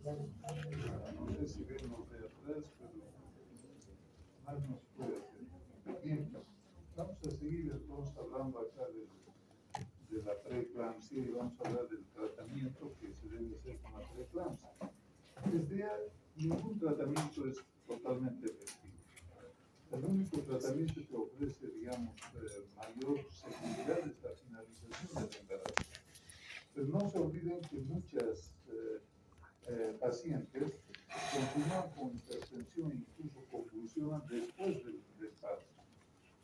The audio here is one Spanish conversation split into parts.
No sé si ven los de atrás, pero más nos puede hacer. Bien, vamos a seguir entonces hablando acá de la preeclampsia y vamos a hablar del tratamiento que se debe hacer con la preeclampsia. Desde ya, ningún tratamiento es totalmente efectivo. El único tratamiento que ofrece, digamos, mayor seguridad es la finalización del embarazo. Pero no se olviden que muchas pacientes continúan con hipertensión e incluso convulsionan después del parto.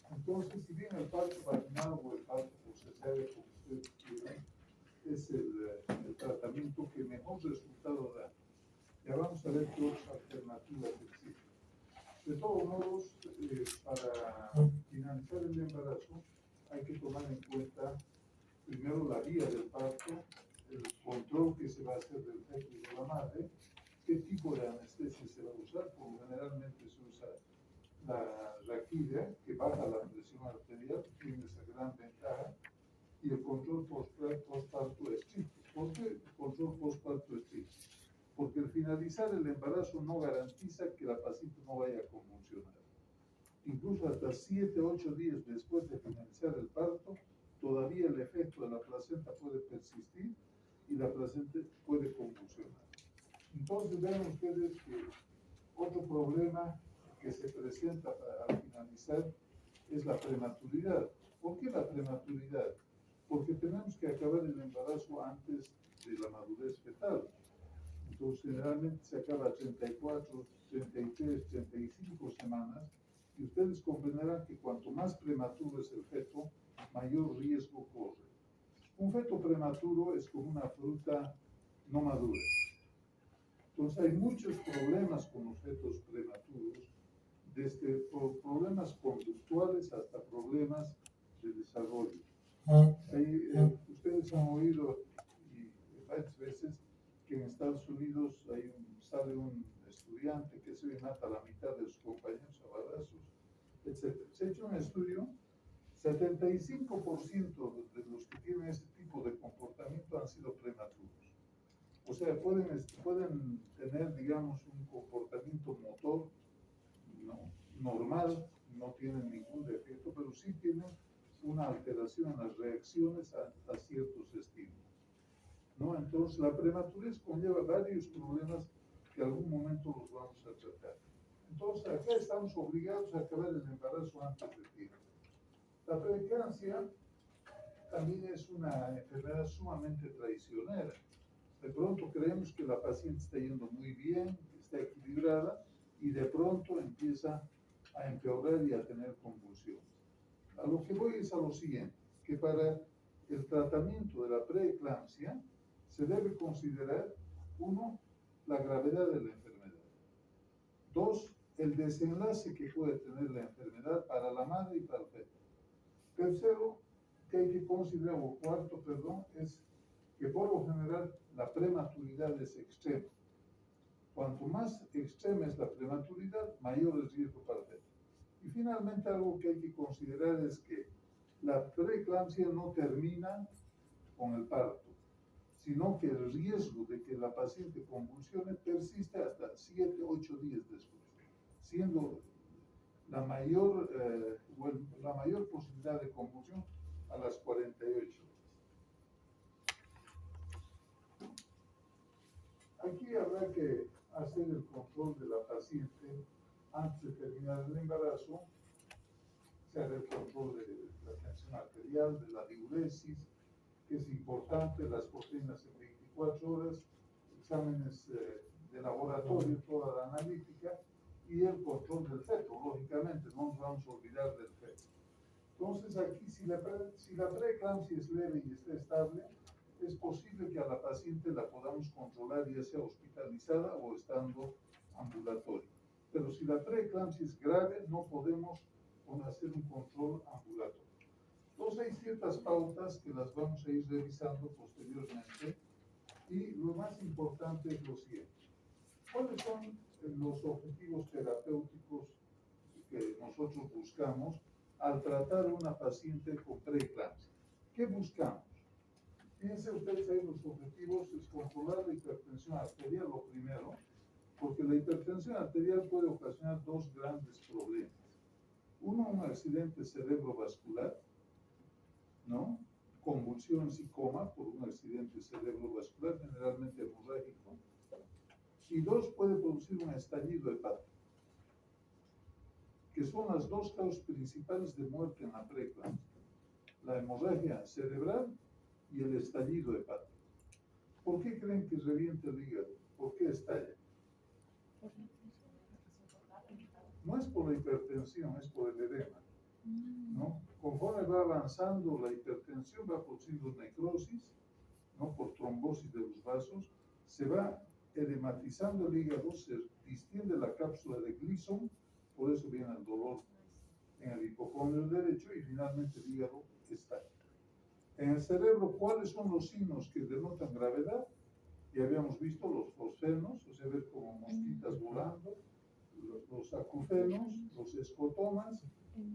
Entonces, si bien el parto vaginal o el parto por cesárea, como ustedes quieran, es el tratamiento que mejor resultado da, ya vamos a ver qué otras alternativas existen. De todos modos, para finalizar el embarazo, hay que tomar en cuenta primero la vía del parto, el control que se va a hacer del feto y de la madre, qué tipo de anestesia se va a usar, porque generalmente se usa la raquídea, que baja la presión arterial, tiene esa gran ventaja, y el control postparto estricto. ¿Por qué el control postparto estricto? Porque al finalizar el embarazo no garantiza que la paciente no vaya a convulsionar. Incluso hasta 7, 8 días después de finalizar el parto, todavía el efecto de la placenta puede persistir y la placenta puede convulsionar. Entonces vean ustedes que otro problema que se presenta al finalizar es la prematuridad. ¿Por qué la prematuridad? Porque tenemos que acabar el embarazo antes de la madurez fetal. Entonces generalmente se acaba a 34, 33, 35 semanas y ustedes comprenderán que cuanto más prematuro es el feto, mayor riesgo corre. Un feto prematuro es como una fruta no madura. Entonces hay muchos problemas con los fetos prematuros, desde problemas conductuales hasta problemas de desarrollo. Ustedes han oído y varias veces que en Estados Unidos sale un estudiante que se mata a la mitad de sus compañeros a balazos, etc. Se ha hecho un estudio, 75% de los que tienen ese tipo de comportamiento han sido prematuros. O sea, pueden tener, digamos, un comportamiento motor normal, no tienen ningún defecto, pero sí tienen una alteración en las reacciones a ciertos estímulos, ¿no? Entonces, la prematurez conlleva varios problemas que en algún momento los vamos a tratar. Entonces, acá estamos obligados a acabar el embarazo antes de tiempo. La preeclampsia también es una enfermedad sumamente traicionera. De pronto creemos que la paciente está yendo muy bien, está equilibrada, y de pronto empieza a empeorar y a tener convulsiones. A lo que voy es a lo siguiente, que para el tratamiento de la preeclampsia se debe considerar, uno, la gravedad de la enfermedad. Dos, el desenlace que puede tener la enfermedad para la madre y para el feto. Tercero, que hay que considerar, o cuarto, perdón, es que por lo general la prematuridad es extrema. Cuanto más extrema es la prematuridad, mayor es el riesgo para el feto. Y finalmente algo que hay que considerar es que la preeclampsia no termina con el parto, sino que el riesgo de que la paciente convulsione persiste hasta 7, 8 días después, siendo la mayor posibilidad de convulsión a las 48 horas. Aquí habrá que hacer el control de la paciente antes de terminar el embarazo. Se hará el control de la tensión arterial, de la diuresis, que es importante, las proteínas en 24 horas, exámenes de laboratorio, toda la analítica, y el control del feto. Lógicamente, no nos vamos a olvidar del feto. Entonces, aquí, si la preeclampsia es leve y está estable, es posible que a la paciente la podamos controlar, ya sea hospitalizada o estando ambulatoria. Pero si la preeclampsia es grave, no podemos hacer un control ambulatorio. Entonces hay ciertas pautas que las vamos a ir revisando posteriormente, y lo más importante es lo siguiente. ¿Cuáles son los objetivos terapéuticos que nosotros buscamos al tratar a una paciente con preeclampsia? ¿Qué buscamos? Fíjense ustedes ahí, los objetivos es controlar la hipertensión arterial, lo primero. Porque la hipertensión arterial puede ocasionar dos grandes problemas. Uno, un accidente cerebrovascular, ¿no? Convulsiones y coma por un accidente cerebrovascular, generalmente hemorrágico. Y dos, puede producir un estallido hepático, que son las dos causas principales de muerte en la preeclampsia: la hemorragia cerebral y el estallido hepático. ¿Por qué creen que revienta el hígado? ¿Por qué estalla? No es por la hipertensión, es por el edema, ¿no? Conforme va avanzando la hipertensión, va produciendo necrosis, ¿no? Por trombosis de los vasos, se va edematizando el hígado, se distiende la cápsula de Gleason, por eso viene el dolor en el hipocondrio derecho y finalmente el hígado estalla. En el cerebro, ¿cuáles son los signos que denotan gravedad? Ya habíamos visto los fosfenos, o sea, ver como mosquitas volando, los acufenos, los escotomas,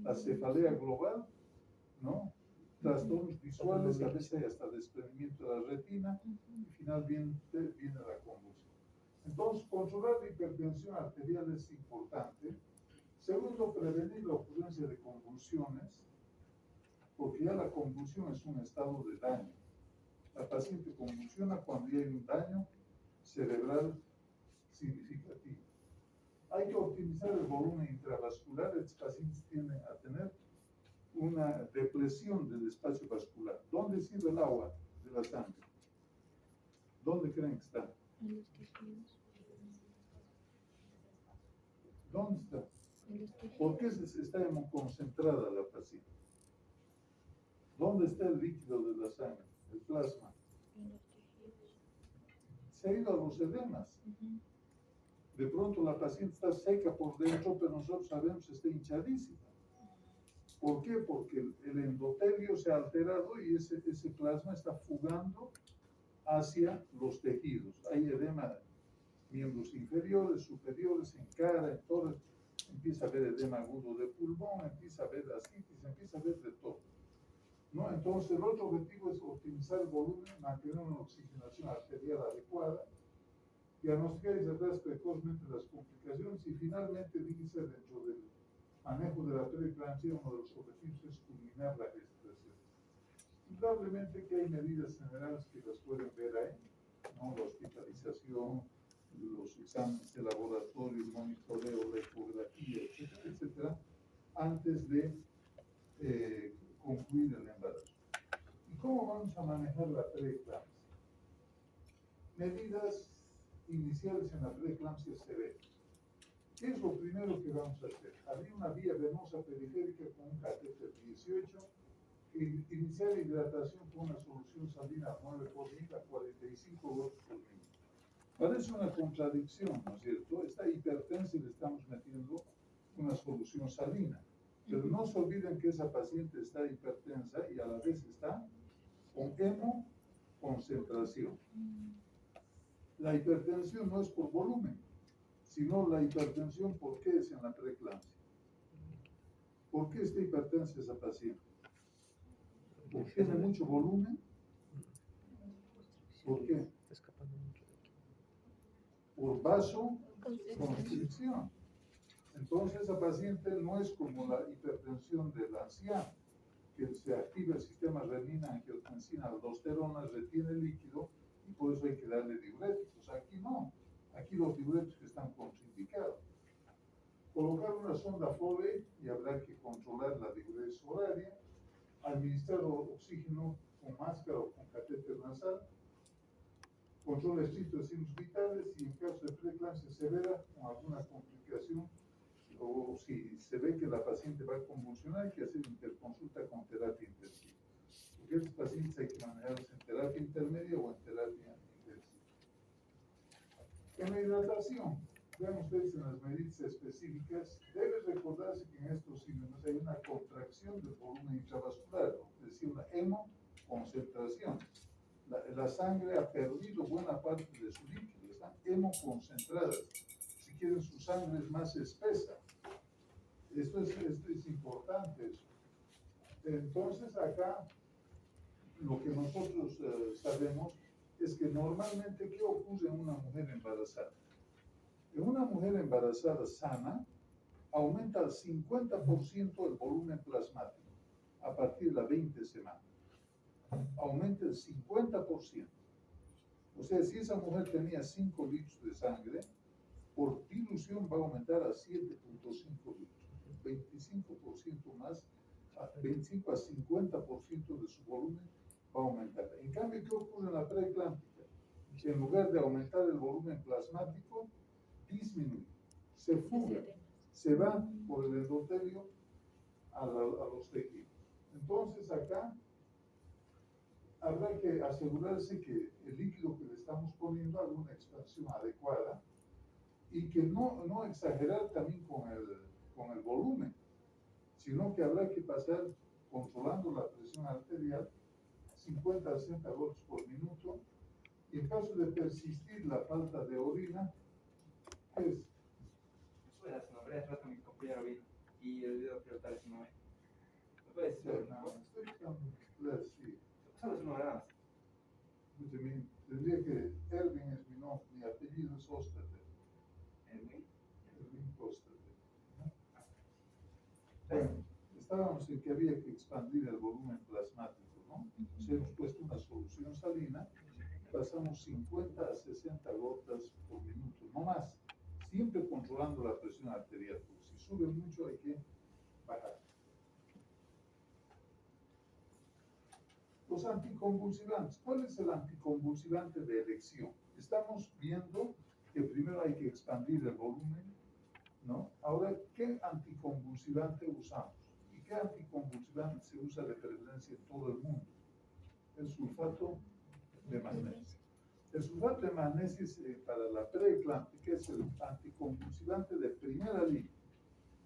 la cefalea global, ¿no? Trastornos visuales, a veces hay hasta desprendimiento de la retina, y finalmente viene la convulsión. Entonces, controlar la hipertensión arterial es importante. Segundo, prevenir la ocurrencia de convulsiones, porque ya la convulsión es un estado de daño. La paciente convulsiona cuando ya hay un daño cerebral significativo. Hay que optimizar el volumen intravascular. Estos pacientes tienden a tener una depresión del espacio vascular. ¿Dónde sirve el agua de la sangre? ¿Dónde creen que está? En los tejidos. ¿Dónde está? En los tejidos. ¿Por qué está concentrada la paciente? ¿Dónde está el líquido de la sangre? El plasma. En los tejidos. Se ha ido a los edemas. De pronto la paciente está seca por dentro, pero nosotros sabemos que está hinchadísima. ¿Por qué? Porque el endotelio se ha alterado y ese plasma está fugando hacia los tejidos. Hay edema en miembros inferiores, superiores, en cara, en todo. Empieza a haber edema agudo de pulmón, empieza a haber ascitis, empieza a haber de todo, ¿no? Entonces, el otro objetivo es optimizar el volumen, mantener una oxigenación arterial adecuada, diagnosticar y tratar precozmente las complicaciones y finalmente, dice, dentro del manejo de la preeclampsia, uno de los objetivos es culminar la gestación. Indudablemente que hay medidas generales que las pueden ver ahí, ¿no? La hospitalización, los exámenes de laboratorio, el monitoreo, la ecografía, etcétera, etcétera, antes de concluir el embarazo. ¿Y cómo vamos a manejar la preeclampsia? Medidas iniciales en la preeclampsia severa. ¿Qué es lo primero que vamos a hacer? Abrir una vía venosa periférica con un catéter 18, iniciar hidratación con una solución salina 9 por 1000 a 45 gotas por minuto. Parece una contradicción, ¿no es cierto? Esta hipertensa le estamos metiendo una solución salina. Pero no se olviden que esa paciente está hipertensa y a la vez está con hemoconcentración. La hipertensión no es por volumen, sino la hipertensión, ¿por qué es en la preeclampsia? ¿Por qué está hipertensa esa paciente? ¿Porque tiene mucho volumen? ¿Por qué? Por vasoconstricción. Entonces esa paciente no es como la hipertensión del anciano, que se activa el sistema renina, angiotensina, aldosterona, retiene líquido y por eso hay que darle diuréticos. Aquí no, aquí los diuréticos están contraindicados. Colocar una sonda Foley y habrá que controlar la diuresis horaria, administrar oxígeno con máscara o con catéter nasal, control estricto de signos vitales y en caso de preeclampsia severa con alguna complicación o si se ve que la paciente va a convulsionar, hay que hacer interconsulta con terapia intensiva. Porque estos pacientes hay que manejarlos en terapia intermedia o en terapia intensiva. En la hidratación, vean ustedes en las medidas específicas, debe recordarse que en estos signos hay una contracción del volumen intravascular, es decir, una hemoconcentración. La sangre ha perdido buena parte de su líquido, están hemoconcentradas. Si quieren, su sangre es más espesa. Esto es importante. Eso. Entonces, acá, lo que nosotros sabemos es que normalmente, ¿qué ocurre en una mujer embarazada? En una mujer embarazada sana, aumenta al 50% el volumen plasmático a partir de las 20 semanas. Aumenta el 50%. O sea, si esa mujer tenía 5 litros de sangre, por dilución va a aumentar a 7.5 litros. 25% más, 25 a 50% de su volumen va a aumentar. En cambio, ¿qué ocurre en la preeclámptica? Que en lugar de aumentar el volumen plasmático, disminuye, se fuga, se va por el endotelio a los tejidos. Entonces acá habrá que asegurarse que el líquido que le estamos poniendo haga una expansión adecuada y que no exagerar también con el volumen, sino que habrá que pasar controlando la presión arterial 50 a 60 gotas por minuto, y en caso de persistir la falta de orina, pues Sube su nombre, hace rato mi compañero vino y el video preguntarle su nombre. ¿Me puedes decir? estoy buscando sí. Solo su nombre nada más. Tendría que, Erwin es mi nombre, mi apellido es Osterter. Erwin Osterter. ¿No? Bueno, estábamos en que había que expandir el volumen plasmático, ¿no? Entonces hemos puesto una solución salina, pasamos 50 a 60 gotas por minuto, no más, siempre controlando la presión arterial, porque si sube mucho hay que bajar. Los anticonvulsivantes. ¿Cuál es el anticonvulsivante de elección? Estamos viendo que primero hay que expandir el volumen, ¿no? Ahora, ¿qué anticonvulsivante usamos? ¿Y qué anticonvulsivante se usa de preferencia en todo el mundo? El sulfato de magnesio. El sulfato de magnesio es, para la preeclámptica, es el anticonvulsivante de primera línea.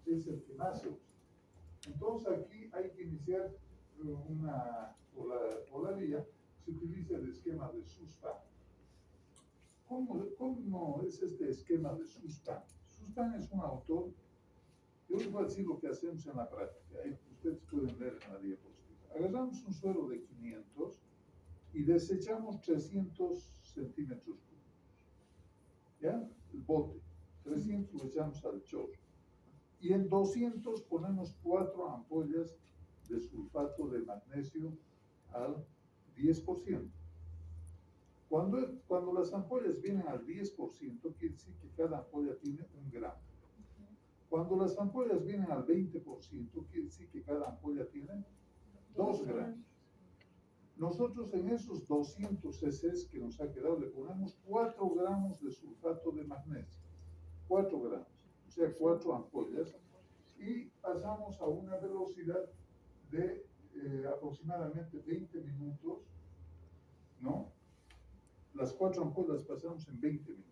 Es el que más se usa. Entonces aquí hay que iniciar por la vía, se utiliza el esquema de Sussman. ¿Cómo es este esquema de Sussman? Sussman es un autor. Yo les voy a decir lo que hacemos en la práctica. Ustedes pueden ver en la diapositiva. Agarramos un suero de 500 y desechamos 300 centímetros cúbicos. ¿Ya? El bote. 300 lo echamos al chorro. Y en 200 ponemos 4 ampollas de sulfato de magnesio al 10%. Cuando las ampollas vienen al 10%, quiere decir que cada ampolla tiene 1 gramo. Cuando las ampollas vienen al 20%, quiere decir que cada ampolla tiene 2 gramos. Nosotros en esos 200 cc que nos ha quedado le ponemos 4 gramos de sulfato de magnesio. 4 gramos, o sea, 4 ampollas. Y pasamos a una velocidad de aproximadamente 20 minutos, ¿no? Las 4 ampollas pasamos en 20 minutos.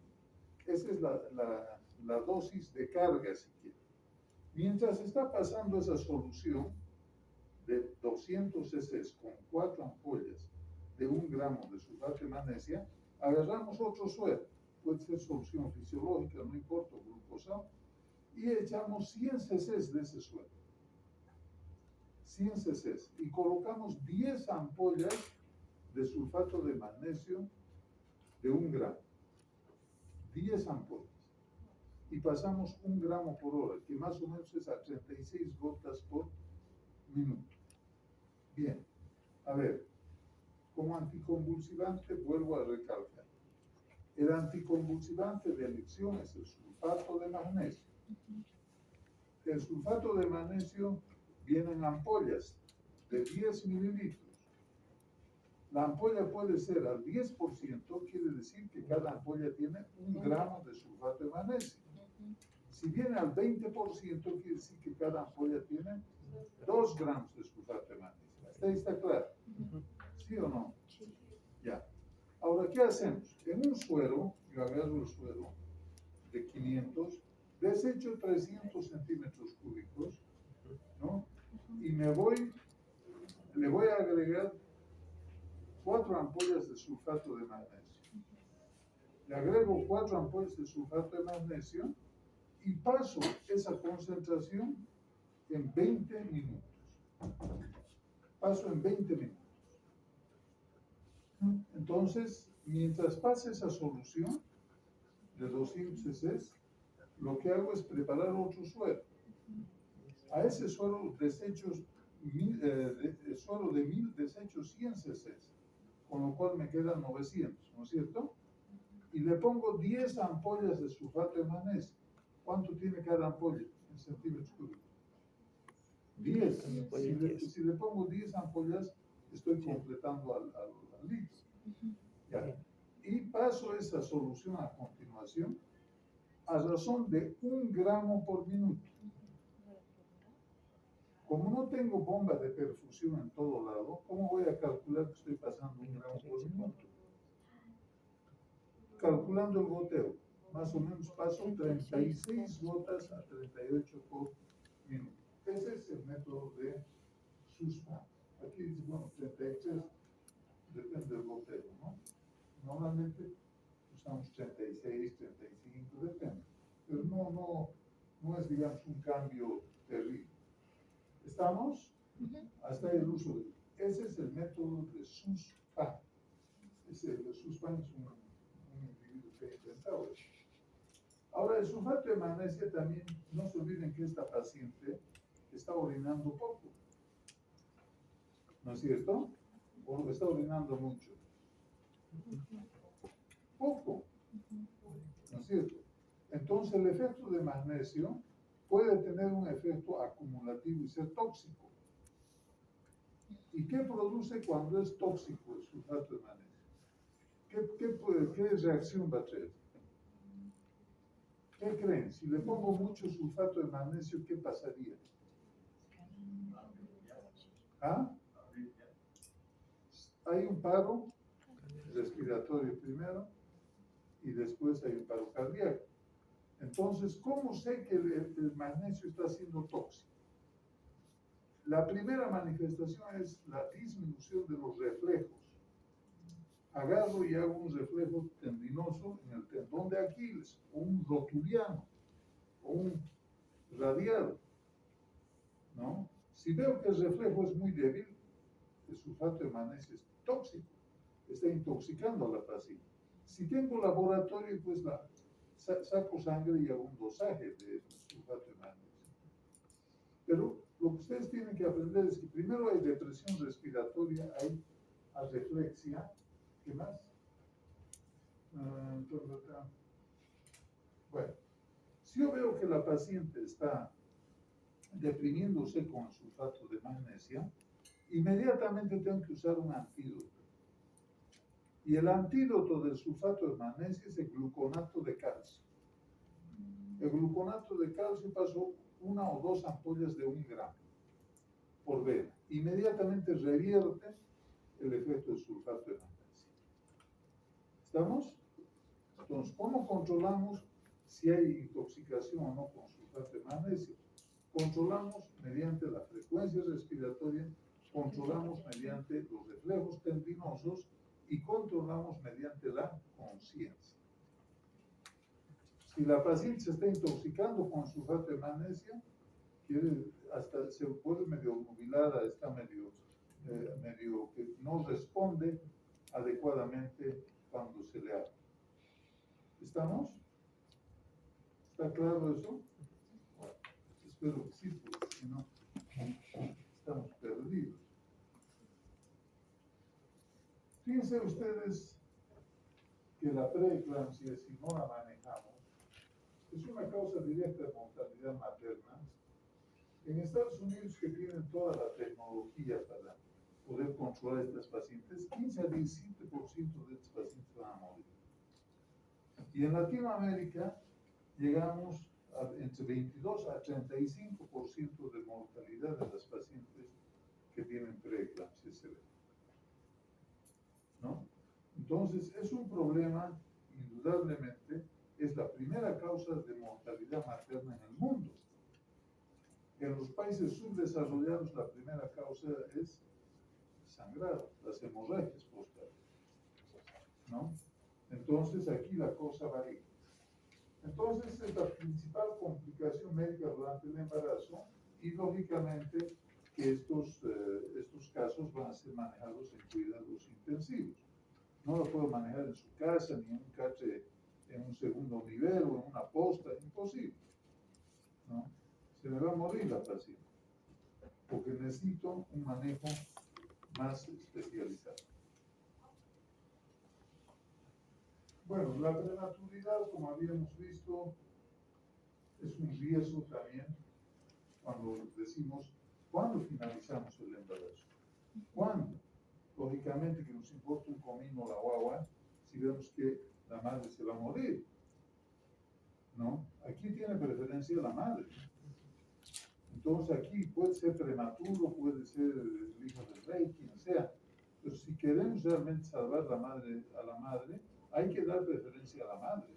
Esa es la dosis de carga, si quiere. Mientras está pasando esa solución de 200 cc con 4 ampollas de 1 gramo de sulfato de magnesio, agarramos otro suero, puede ser solución fisiológica, no importa, glucosa, y echamos 100 cc de ese suero. 100 cc. Y colocamos 10 ampollas de sulfato de magnesio de 1 gramo. 10 ampollas. Y pasamos 1 gramo por hora, que más o menos es a 36 gotas por minuto. Bien. A ver, como anticonvulsivante vuelvo a recalcar. El anticonvulsivante de elección es el sulfato de magnesio. El sulfato de magnesio viene en ampollas de 10 mililitros. La ampolla puede ser al 10%, quiere decir que cada ampolla tiene 1 gramo de sulfato de magnesio. Si viene al 20%, quiere decir que cada ampolla tiene 2 gramos de sulfato de magnesio. ¿Hasta ahí está claro? ¿Sí o no? Sí. Ya. Ahora, ¿qué hacemos? En un suero, yo agarro el suero de 500, desecho 300 centímetros cúbicos, ¿no? Y le voy a agregar 4 ampollas de sulfato de magnesio. Le agrego 4 ampollas de sulfato de magnesio y paso esa concentración en 20 minutos. Paso en 20 minutos. Entonces, mientras pase esa solución de 200 cc, lo que hago es preparar otro suero. A ese suero desechos, suero de 1000 desechos 100 cc, con lo cual me quedan 900, ¿no es cierto? Y le pongo 10 ampollas de sulfato de magnesio. ¿Cuánto tiene cada ampolla en centímetros cúbicos? 10. Si le pongo 10 ampollas, estoy completando al litro. Ya. Y paso esa solución a continuación a razón de 1 gramo por minuto. Como no tengo bomba de perfusión en todo lado, ¿cómo voy a calcular que estoy pasando 1 gramo por minuto? Calculando el goteo, más o menos paso 36 gotas a 38 por minuto. Ese es el método de SUSPA. Aquí dice, bueno, 33, depende del goteo, ¿no? Normalmente usamos 36, 35, depende. Pero no es, digamos, un cambio terrible. ¿Estamos? Hasta el uso de... Ese es el método de SUSPA. El SUSPA es un individuo que ha inventado eso. Ahora, el sulfato de magnesio también, no se olviden que esta paciente está orinando poco. ¿No es cierto? O está orinando mucho. Poco. ¿No es cierto? Entonces, el efecto de magnesio puede tener un efecto acumulativo y ser tóxico. ¿Y qué produce cuando es tóxico el sulfato de magnesio? ¿Qué reacción va a traer? ¿Qué creen? Si le pongo mucho sulfato de magnesio, ¿qué pasaría? ¿Ah? Hay un paro respiratorio primero y después hay un paro cardíaco. Entonces, ¿cómo sé que el magnesio está siendo tóxico? La primera manifestación es la disminución de los reflejos. Agarro y hago un reflejo tendinoso en el tendón de Aquiles, o un rotuliano, o un radial, ¿no? Si veo que el reflejo es muy débil, el sulfato de magnesio es tóxico, está intoxicando a la paciente. Si tengo laboratorio, pues saco sangre y hago un dosaje de sulfato de magnesio. Pero lo que ustedes tienen que aprender es que primero hay depresión respiratoria, hay arreflexia. ¿Qué más? Bueno, si yo veo que la paciente está deprimiéndose con el sulfato de magnesio, inmediatamente tengo que usar un antídoto. Y el antídoto del sulfato de magnesio es el gluconato de calcio. El gluconato de calcio pasó 1 o 2 ampollas de 1 gramo por vena. Inmediatamente revierte el efecto del sulfato de magnesio. ¿Estamos? Entonces, ¿cómo controlamos si hay intoxicación o no con sulfato de magnesio? Controlamos mediante la frecuencia respiratoria, controlamos mediante los reflejos tendinosos y controlamos mediante la conciencia. Si la paciente se está intoxicando con sulfato de magnesio, hasta se puede medio nubilada, está medio que no responde adecuadamente cuando se le habla. ¿Estamos? ¿Está claro eso? Bueno, espero que sí, porque si no, estamos perdidos. Fíjense ustedes que la preeclampsia, si no la manejamos, es una causa directa de mortalidad materna. En Estados Unidos, que tienen toda la tecnología para poder controlar a estas pacientes, 15 a 17% de estas pacientes van a morir. Y en Latinoamérica llegamos a entre 22 a 35% de mortalidad de las pacientes que tienen preeclampsia severa. ¿No? Entonces, es un problema, indudablemente, es la primera causa de mortalidad materna en el mundo. En los países subdesarrollados, la primera causa es sangrado, las hemorragias postparto, ¿no? Entonces, aquí la cosa varía. Entonces, es la principal complicación médica durante el embarazo y, lógicamente, que estos casos van a ser manejados en cuidados intensivos. No lo puedo manejar en su casa ni en un catre en un segundo nivel o en una posta, imposible, ¿no? Se me va a morir la paciente, porque necesito un manejo más especializado. Bueno, la prematuridad, como habíamos visto, es un riesgo también cuando decimos, ¿cuándo finalizamos el embarazo? ¿Cuándo? Lógicamente que nos importa un comino la guagua si vemos que la madre se va a morir, ¿no? Aquí tiene preferencia la madre. Entonces aquí puede ser prematuro, puede ser el hijo del rey, quien sea. Pero si queremos realmente salvar a la madre, hay que dar preferencia a la madre.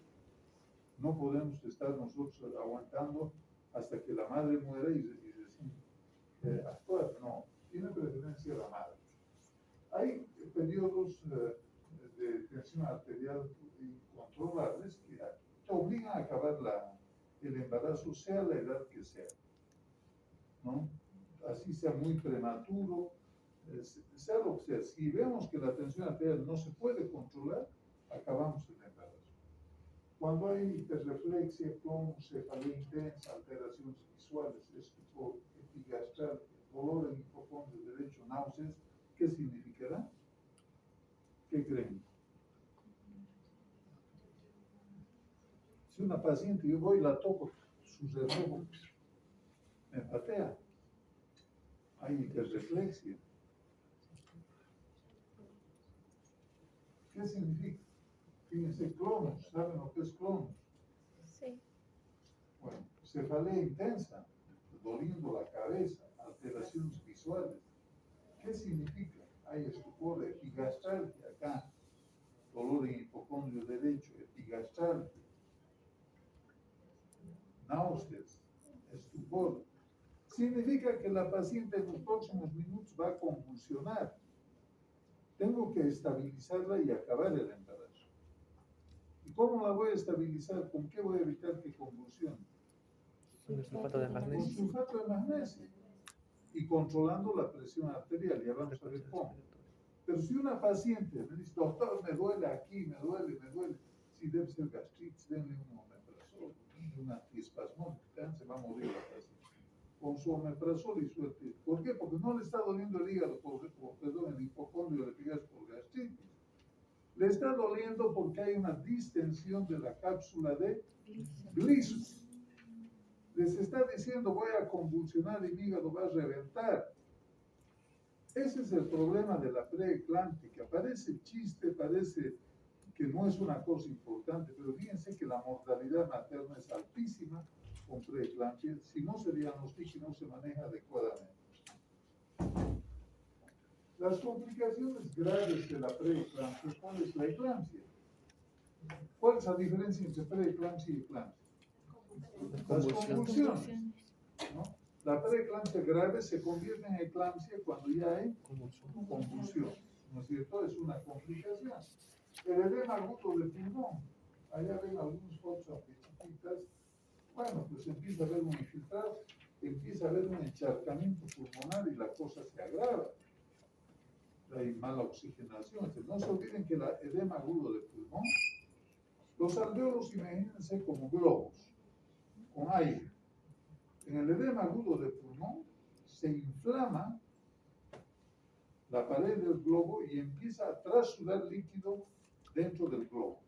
No podemos estar nosotros aguantando hasta que la madre muera y decir, actuar. No, tiene preferencia la madre. Hay periodos de tensión arterial incontrolables que te obligan a acabar el embarazo, sea la edad que sea, ¿no? Así sea muy prematuro, sea lo que sea. Si vemos que la tensión arterial no se puede controlar, acabamos el embarazo. Cuando hay hiperreflexia, clonocefalea intensa, alteraciones visuales, estupor, epigastral, dolor en hipocondrio derecho, náuseas, ¿qué significará? ¿Qué creen? Si una paciente, yo voy y la toco, su cerrojo me patea, hay hiperreflexia. ¿Qué significa? Fíjense, clonos, ¿saben lo que es clonos? Sí. Bueno, cefalea intensa, doliendo la cabeza, alteraciones visuales. ¿Qué significa? Hay estupor, epigastralgia acá, dolor en hipocondrio derecho, epigastralgia, náuseas, estupor. Significa que la paciente en los próximos minutos va a convulsionar. Tengo que estabilizarla y acabar el embarazo. ¿Y cómo la voy a estabilizar? ¿Con qué voy a evitar que convulsione? Con sulfato de Con magnesio. sulfato de magnesio. Y controlando la presión arterial, ya vamos a ver cómo. Pero si una paciente me dice, doctor, me duele aquí, me duele, si debe ser gastritis, denle un omeprazol, un antiespasmódico, se va a morir la paciente. Con su omeprazol y suerte. ¿Por qué? Porque no le está doliendo el hígado, el hipocondrio, le pigas por gastritis. Le está doliendo porque hay una distensión de la cápsula de Gleason. Les está diciendo, voy a convulsionar y mi hígado va a reventar. Ese es el problema de la preeclámptica. Parece chiste, parece que no es una cosa importante, pero fíjense que la mortalidad materna es altísima con preeclampsia, si no se diagnostica y no se maneja adecuadamente. Las complicaciones graves de la preeclampsia, ¿cuál es la eclampsia? ¿Cuál es la diferencia entre preeclampsia y eclampsia? Las convulsiones, ¿no? La preeclampsia grave se convierte en eclampsia cuando ya hay convulsión, ¿no es cierto? Es una complicación. El edema agudo de pulmón, allá ven algunas fotos aunque chiquitas, bueno, pues empieza a haber un infiltrado, empieza a haber un encharcamiento pulmonar y la cosa se agrava. Hay mala oxigenación. Entonces, no se olviden que el edema agudo de pulmón, los alvéolos, imagínense como globos, con aire. En el edema agudo de pulmón se inflama la pared del globo y empieza a trasudar líquido dentro del globo.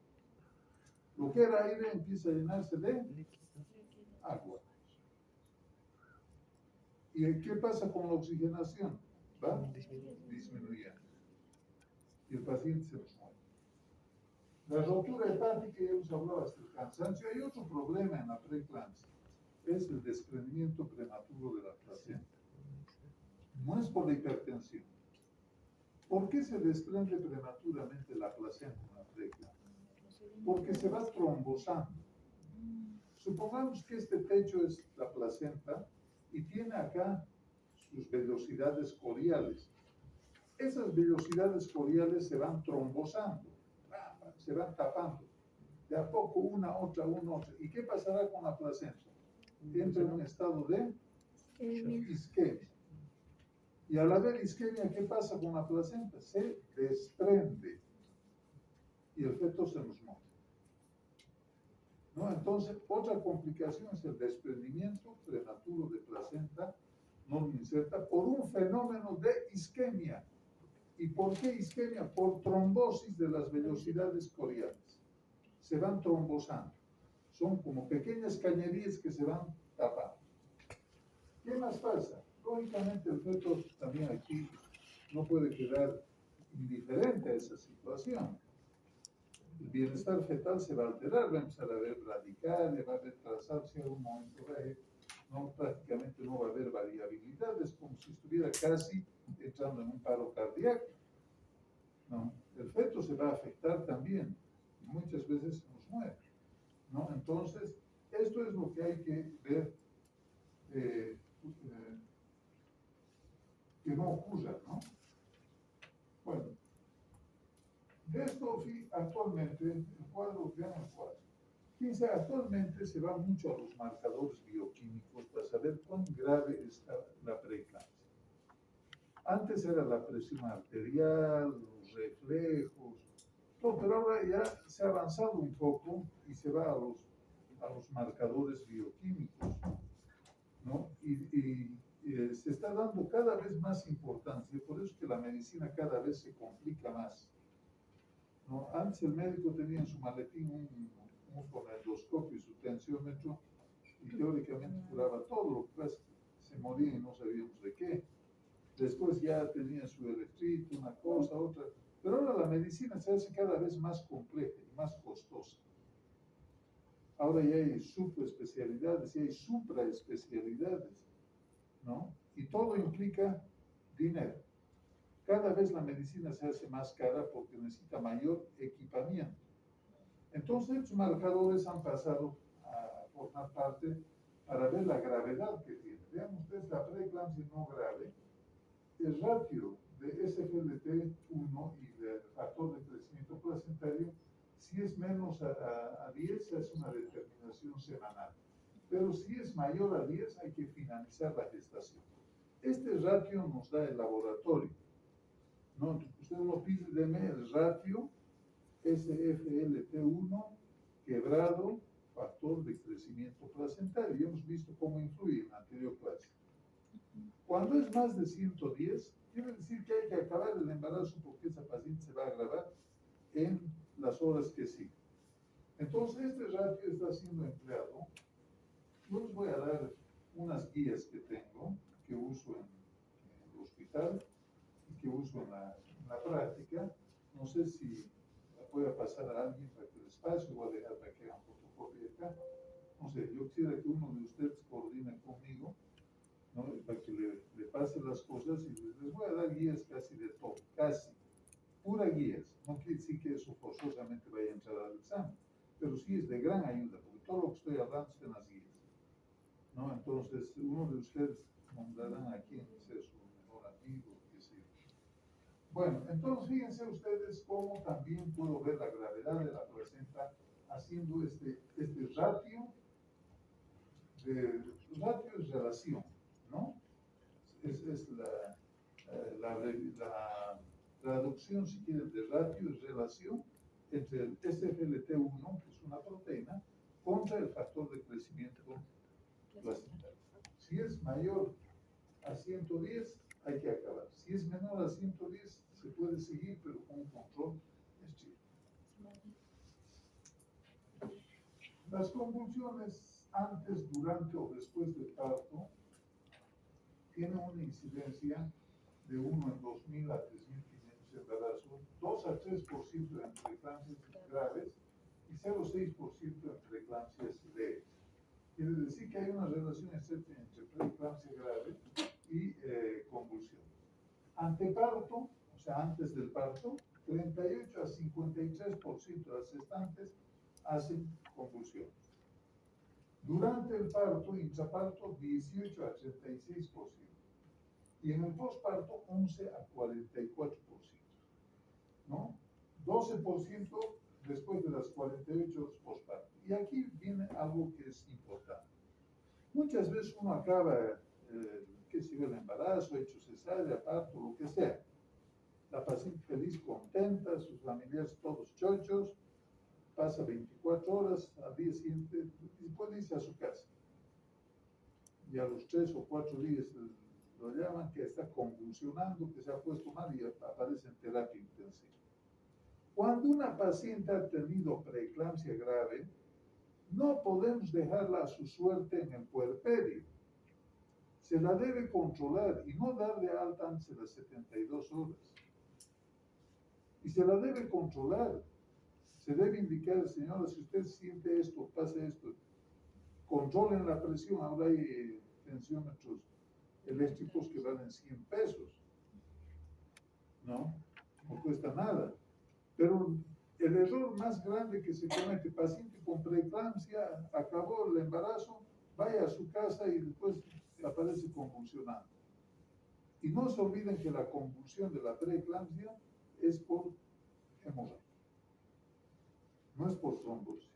Lo que era aire empieza a llenarse de agua. ¿Y qué pasa con la oxigenación? Va disminuyendo. Y el paciente se nos muere. La rotura hepática, ya hemos hablado hasta el cansancio. Hay otro problema en la preeclampsia. Es el desprendimiento prematuro de la placenta. No es por la hipertensión. ¿Por qué se desprende prematuramente la placenta en la preeclampsia? Porque se va trombosando. Supongamos que este techo es la placenta y tiene acá sus velocidades coriales. Esas velocidades coriales se van trombosando, se van tapando. De a poco una, otra. ¿Y qué pasará con la placenta? Entra en un estado de isquemia. Y al haber isquemia, ¿qué pasa con la placenta? Se desprende y el feto se nos muere. ¿no? Entonces, otra complicación es el desprendimiento prematuro de placenta no inserta por un fenómeno de isquemia. ¿Y por qué isquemia? Por trombosis de las velocidades corianas. Se van trombosando. Son como pequeñas cañerías que se van tapando. ¿Qué más pasa? Lógicamente el feto también aquí no puede quedar indiferente a esa situación. El bienestar fetal se va a alterar, va a empezar a haber radicales, va a retrasarse a un momento dado, no, prácticamente no va a haber variabilidad, es como si estuviera casi entrando en un paro cardíaco. ¿No? El feto se va a afectar también, y muchas veces nos muere. ¿No? Entonces, esto es lo que hay que ver, que no ocurra, ¿no? Bueno, de esto actualmente, el cuadro, vean el cuadro. Fíjense, actualmente se va mucho a los marcadores bioquímicos para saber cuán grave está la preeclampsia. Antes era la presión arterial, los reflejos, todo, pero ahora ya se ha avanzado un poco y se va a los marcadores bioquímicos, ¿no? Y se está dando cada vez más importancia, por eso es que la medicina cada vez se complica más. ¿No? Antes el médico tenía en su maletín un fonoendoscopio y su tensiómetro y teóricamente curaba todo, lo que pasa es que se moría y no sabíamos de qué. Después ya tenía su electrito, una cosa, otra. Pero ahora la medicina se hace cada vez más compleja y más costosa. Ahora ya hay subespecialidades y hay supraespecialidades, ¿no? Y todo implica dinero. Cada vez la medicina se hace más cara porque necesita mayor equipamiento. Entonces, los marcadores han pasado a formar parte para ver la gravedad que tiene. Vean ustedes la preeclampsia no grave. El ratio de SGLT1 y del factor de crecimiento placentario, si es menos a 10, es una determinación semanal. Pero si es mayor a 10, hay que finalizar la gestación. Este ratio nos da el laboratorio. ¿No? Usted no pide de mí el ratio SFLT1 quebrado factor de crecimiento placentario. Ya hemos visto cómo influye en la anterior clase. Cuando es más de 110, quiere decir que hay que acabar el embarazo porque esa paciente se va a agravar en las horas que siguen. Entonces, este ratio está siendo empleado. Yo les voy a dar unas guías que tengo, que uso en el hospital y que uso en la práctica. No sé si la pueda pasar a alguien para que les pase o voy a dejar para que hagan fotocopia acá. No sé, yo quisiera que uno de ustedes coordine conmigo, ¿no? Para que le pase las cosas y les voy a dar guías casi de todo, casi, pura guías. No quiere decir que eso forzosamente vaya a entrar al examen, pero sí es de gran ayuda, porque todo lo que estoy hablando está en las guías, ¿no? Entonces, uno de ustedes nombrarán a quién sea su mejor amigo, qué sé yo. Bueno, entonces fíjense ustedes cómo también puedo ver la gravedad de la placenta haciendo este ratio. Ratio es relación, ¿no? Es la traducción, si quieren, de ratio es relación entre el SGLT1, que es una proteína, contra el factor de crecimiento placentario. Si es mayor a 110, hay que acabar. Si es menor a 110, se puede seguir, pero con un control estricto. Las convulsiones antes, durante o después del parto tienen una incidencia de 1 en 2.000 a 3.500 embarazos, 2 a 3% en preeclampsias graves y 0,6% en preeclampsias leves. Quiere decir que hay una relación estrecha entre preeclampsia grave y convulsión. Anteparto, o sea, antes del parto, 38 a 53% de las gestantes hacen convulsiones. Durante el parto, intraparto, 18 a 36%. Y en el posparto, 11 a 44%. ¿No? 12% después de las 48 posparto. Y aquí viene algo que es importante. Muchas veces uno acaba, qué sé yo, el embarazo, hecho cesárea, parto, lo que sea. La paciente feliz, contenta, sus familiares todos chochos, pasa 24 horas, al día siguiente puede irse a su casa. Y a los 3 o 4 días lo llaman que está convulsionando, que se ha puesto mal y aparece en terapia intensiva. Cuando una paciente ha tenido preeclampsia grave, no podemos dejarla a su suerte en el puerperio. Se la debe controlar y no dar de alta antes de las 72 horas. Y se la debe controlar. Se debe indicar, señora, si usted siente esto, pasa esto, controlen la presión. Ahora hay tensiómetros eléctricos que valen 100 pesos. No cuesta nada. Pero el error más grande que se comete, paciente con preeclampsia, acabó el embarazo, vaya a su casa y después aparece convulsionando. Y no se olviden que la convulsión de la preeclampsia es por hemorragia, no es por trombosis.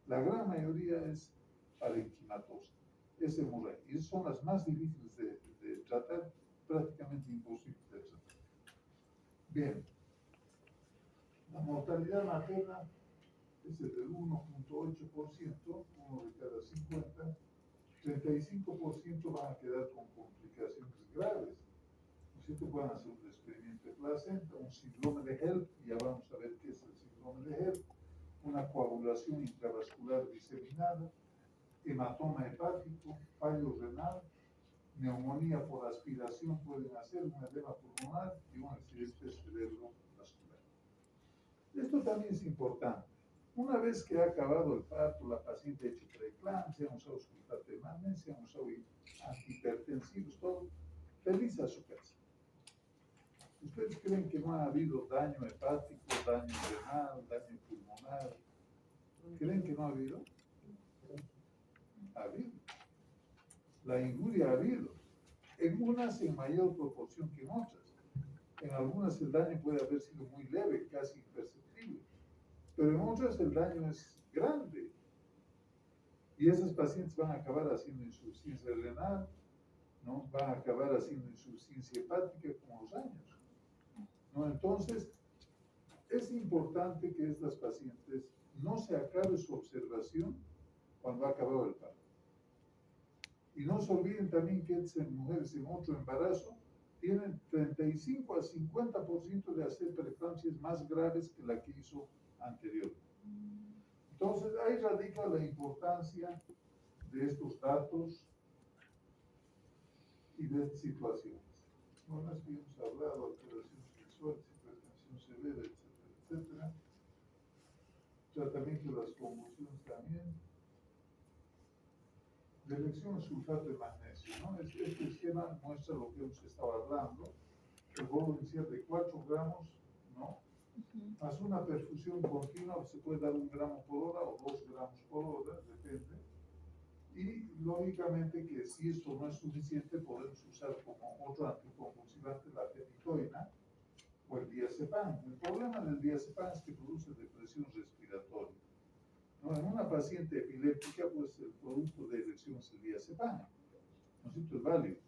La gran mayoría es parenquimatosa, es hemorragia. Y son las más difíciles de tratar, prácticamente imposibles de tratar. Bien. La mortalidad materna es del 1.8%, uno de cada 50, 35% van a quedar con complicaciones graves. ¿No es cierto? Pueden hacer un desprendimiento de placenta, un síndrome de HELLP, ya vamos a ver qué es el síndrome de HELLP, una coagulación intravascular diseminada, hematoma hepático, fallo renal, neumonía por aspiración pueden hacer, un edema pulmonar y un accidente cerebrovascular. Esto también es importante. Una vez que ha acabado el parto, la paciente ha hecho preeclampsia, han usado sulfato de magnesio, han usado antihipertensivos, todo, feliz a su casa. ¿Ustedes creen que no ha habido daño hepático, daño renal, daño pulmonar? ¿Creen que no ha habido? Ha habido. La injuria ha habido. En unas en mayor proporción que en otras. En algunas el daño puede haber sido muy leve, casi imperceptible, pero en otras el daño es grande. Y esas pacientes van a acabar haciendo insuficiencia renal, ¿no? Van a acabar haciendo insuficiencia hepática con los años, ¿no? Entonces, es importante que estas pacientes no se acabe su observación cuando ha acabado el parto. Y no se olviden también que estas mujeres en otro embarazo tienen 35 a 50% de hacer preeclampsias más graves que la que hizo anterior. Entonces, ahí radica la importancia de estos datos y de estas situaciones. Bueno, es que hemos hablado de alteración sexual, hipertensión severa, etcétera, etcétera. Tratamiento de las convulsiones también. De elección de sulfato de magnesio, ¿no? Este esquema muestra lo que hemos estado hablando. El bolo inicial de 4 gramos, ¿no? Más una perfusión continua, se puede dar 1 gramo por hora o 2 gramos por hora, depende. Y lógicamente que si esto no es suficiente, podemos usar como otro anticonvulsivante la fenitoína o el diazepam. El problema del diazepam es que produce depresión respiratoria. ¿No? En una paciente epiléptica, pues el producto de elección es el diazepam, ¿no es cierto? Es válido.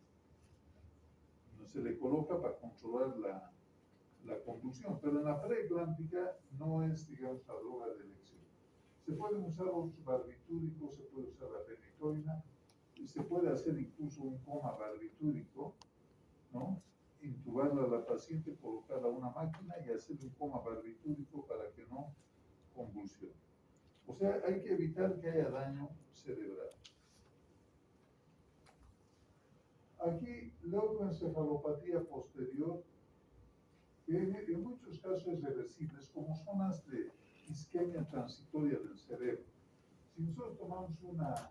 No se le coloca para controlar la convulsión, pero en la preeclámptica no es, digamos, la droga de elección. Se pueden usar otros barbitúricos, se puede usar la fenitoína, y se puede hacer incluso un coma barbitúrico, ¿no? Intubarla a la paciente, colocarla a una máquina y hacer un coma barbitúrico para que no convulsione. O sea, hay que evitar que haya daño cerebral. Aquí, leucoencefalopatía posterior, que en muchos casos es reversible, es como zonas de isquemia transitoria del cerebro. Si nosotros tomamos una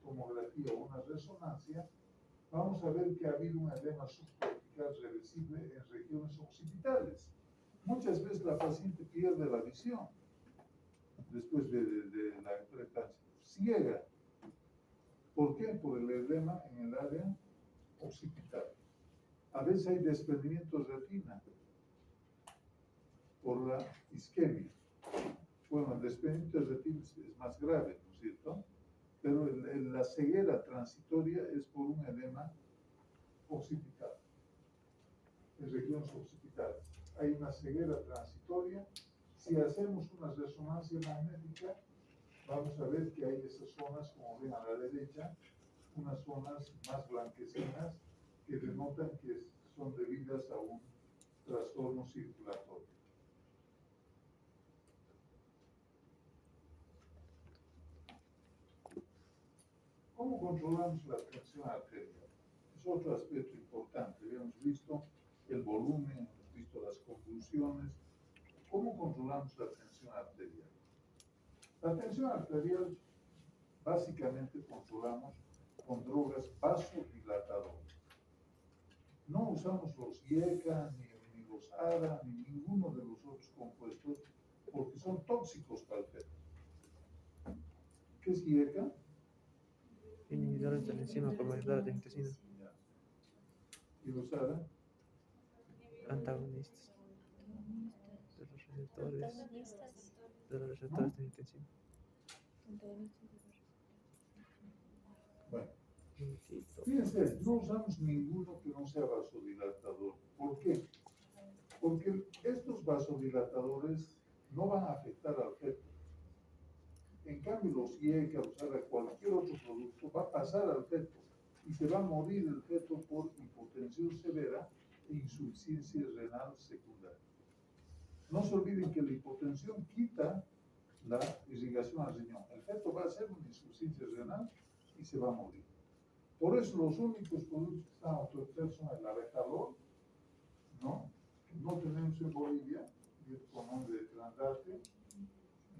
tomografía o una resonancia, vamos a ver que ha habido un edema subcortical reversible en regiones occipitales. Muchas veces la paciente pierde la visión después de la preeclampsia, ciega. ¿Por qué? Por el edema en el área occipital. A veces hay desprendimiento de retina por la isquemia. Bueno, el desprendimiento de retina es más grave, ¿no es cierto? Pero la ceguera transitoria es por un edema occipital, en regiones occipitales. Hay una ceguera transitoria Si hacemos una resonancia magnética, vamos a ver que hay esas zonas, como ven a la derecha, unas zonas más blanquecinas que denotan que son debidas a un trastorno circulatorio. ¿Cómo controlamos la presión arterial? Es otro aspecto importante. Habíamos visto el volumen, hemos visto las convulsiones. ¿Cómo controlamos la tensión arterial? La tensión arterial básicamente controlamos con drogas vasodilatadoras. No usamos los IECA, ni los ADA, ni ninguno de los otros compuestos porque son tóxicos para el feto. ¿Qué es IECA? Inhibidores de la enzima promotora del intestino. ¿Y los ADA? Antagonistas de los receptores Antagonistas. del intestino. Antagonistas de los Bueno, Inhibidor. fíjense, no usamos ninguno que no sea vasodilatador. ¿Por qué? Porque estos vasodilatadores no van a afectar al feto. En cambio, los IECA, los ADA, cualquier otro producto va a pasar al feto y se va a morir el feto por hipotensión severa e insuficiencia renal secundaria. No se olviden que la hipotensión quita la irrigación al riñón. El feto va a hacer una insuficiencia renal y se va a morir. Por eso los únicos productos que están autorizados son el Abetalol, ¿no? Que no tenemos en Bolivia, y es con nombre de Trandate,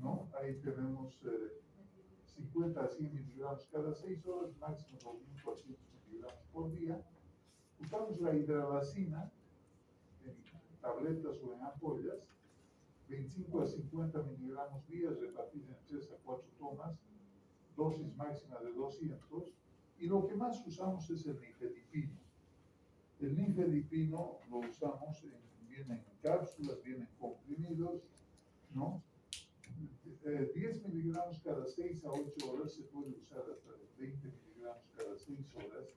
¿no? Ahí tenemos 50 a 100 miligramos cada 6 horas, máximo 2.400 miligramos por día. Usamos la hidralazina en tabletas o en ampollas, 25 a 50 miligramos días, repartida en 3 a 4 tomas, dosis máxima de 200. Y lo que más usamos es el nifedipino. El nifedipino lo usamos, viene en cápsulas, viene en comprimidos, ¿no? 10 miligramos cada 6 a 8 horas, se puede usar hasta 20 miligramos cada 6 horas,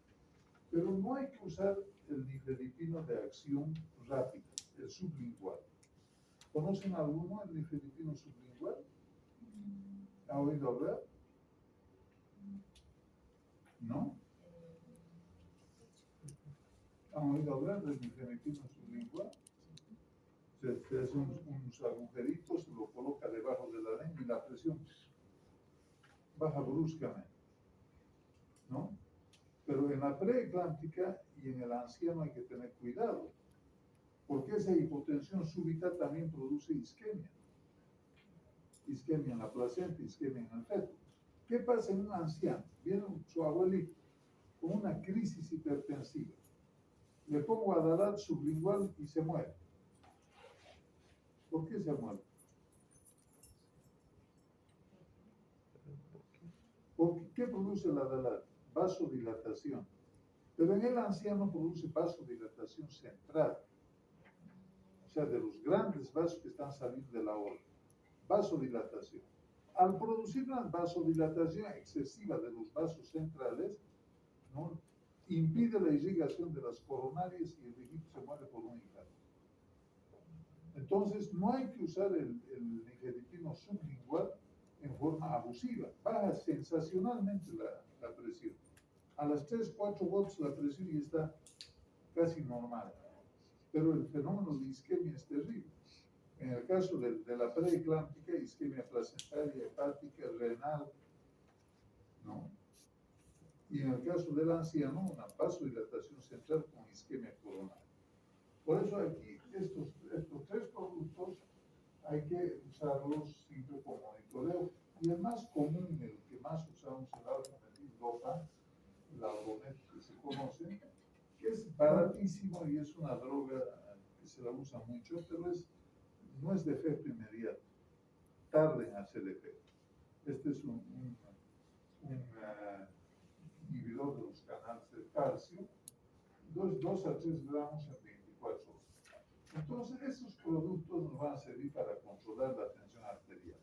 pero no hay que usar el nifedipino de acción rápida, el sublingual. ¿Conocen alguno el nifedipino sublingual? ¿Ha oído hablar? ¿No? ¿Han oído hablar del nifedipino sublingual? Se hace unos agujeritos, se lo coloca debajo de la lengua y la presión baja bruscamente, ¿no? Pero en la preeclámptica y en el anciano hay que tener cuidado, porque esa hipotensión súbita también produce isquemia. Isquemia en la placenta, isquemia en el feto. ¿Qué pasa en un anciano? Viene su abuelito con una crisis hipertensiva. Le pongo Adalat sublingual y se muere. ¿Por qué se muere? Porque ¿qué produce la Adalat? Vasodilatación. Pero en el anciano produce vasodilatación central. O sea, de los grandes vasos que están saliendo de la aorta. Vasodilatación. Al producir una vasodilatación excesiva de los vasos centrales, ¿no? Impide la irrigación de las coronarias y el viejito se muere por un infarto. Entonces, no hay que usar el nifedipino sublingual en forma abusiva. Baja sensacionalmente la presión. A las 3-4 gotas la presión ya está casi normal. Pero el fenómeno de isquemia es terrible. En el caso de la preeclámptica, isquemia placentaria, hepática, renal, ¿no? Y en el caso del anciano, una vasodilatación central con isquemia coronaria. Por eso aquí, estos 3 productos hay que usarlos siempre con monitoreo. Y el más común, el que más usamos, el alfa-metildopa, el algonet que se conoce, que es baratísimo y es una droga que se la usa mucho, pero no es de efecto inmediato, tarda en hacer efecto. Este es un inhibidor de los canales del calcio, 2 a 3 gramos en 24 horas. Entonces, esos productos nos van a servir para controlar la tensión arterial.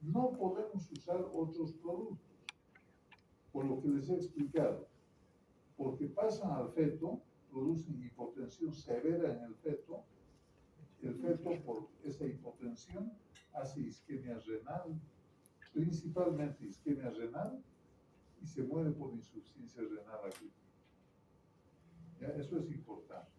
No podemos usar otros productos, por lo que les he explicado, porque pasan al feto, producen hipotensión severa en el feto por esa hipotensión hace isquemia renal, principalmente isquemia renal, y se muere por insuficiencia renal aquí. ¿Ya? Eso es importante.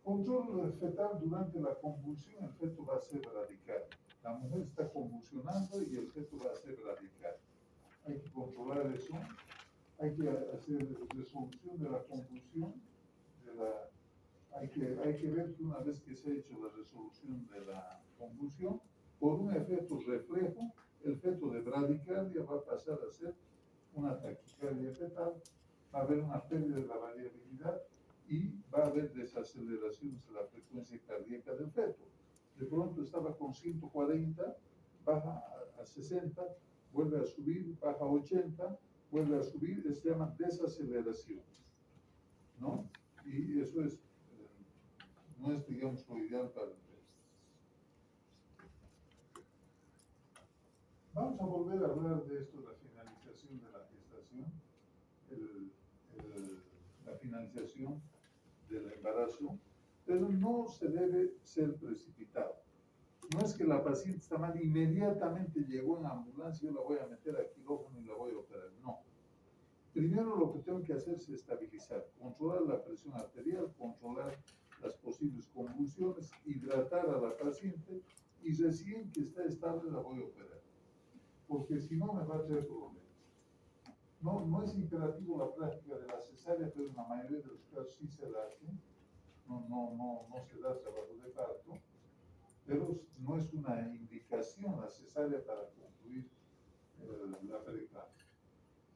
Control fetal durante la convulsión, el feto va a ser radical. La mujer está convulsionando y el feto va a ser radical. Hay que controlar eso, hay que hacer resolución de la convulsión, hay que ver que una vez que se ha hecho la resolución de la convulsión, por un efecto reflejo, el feto de bradicardia va a pasar a ser una taquicardia fetal, va a haber una pérdida de la variabilidad y va a haber desaceleraciones de la frecuencia cardíaca del feto. De pronto estaba con 140, baja a 60, vuelve a subir, baja a 80, vuelve a subir, se llama desaceleración, ¿no? Y eso es, no es, digamos, lo ideal para el feto. Vamos a volver a hablar de esto, la finalización de la gestación, la finalización del embarazo, pero no se debe ser precipitado. No es que la paciente está mal, inmediatamente llegó en ambulancia, yo la voy a meter a quirófano y la voy a operar. No. Primero lo que tengo que hacer es estabilizar, controlar la presión arterial, controlar las posibles convulsiones, hidratar a la paciente y recién que está estable la voy a operar. Porque si no me va a traer problemas. No es imperativo la práctica de la cesárea, pero en la mayoría de los casos sí se la hace. No se da trabajo de parto, pero no es una indicación la cesárea para concluir la preeclampsia.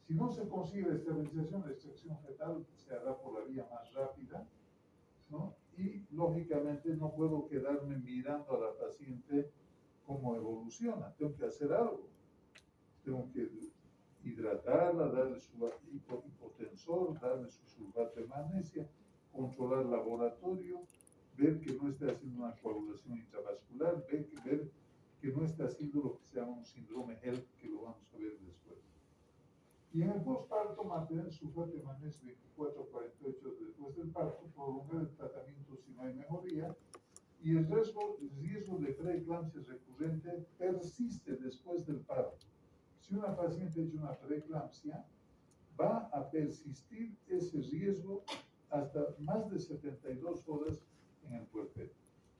Si no se consigue la estabilización, la extracción fetal se hará por la vía más rápida, ¿no? Y lógicamente no puedo quedarme mirando a la paciente cómo evoluciona, tengo que hacer algo. Tengo que hidratarla, darle su hipotensor, darle su sulfato de magnesia, controlar el laboratorio, ver que no esté haciendo una coagulación intravascular, ver que no esté haciendo lo que se llama un síndrome HELP, que lo vamos a ver después. Y en el posparto, mantener sulfato de magnesio 24 a 48 horas después del parto, prolongar el tratamiento si no hay mejoría, y el riesgo de preeclampsia recurrente persiste después del parto. Si una paciente ha hecho una preeclampsia, va a persistir ese riesgo hasta más de 72 horas en el puerperio.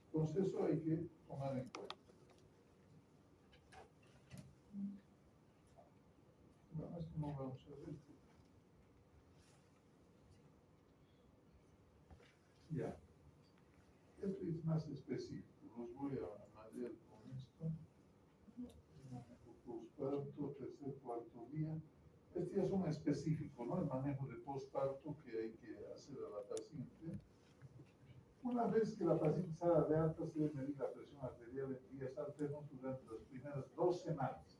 Entonces eso hay que tomar en cuenta. Bueno, esto no vamos a ver. Ya. Esto es más específico. Los voy a marear con esto. Posparto, tercer, cuarto día. Este ya es un específico, ¿no? El manejo de posparto que hay que hacer a la paciente. Una vez que la paciente salga de alta, se debe medir la presión arterial en días alternos durante las primeras 2 semanas.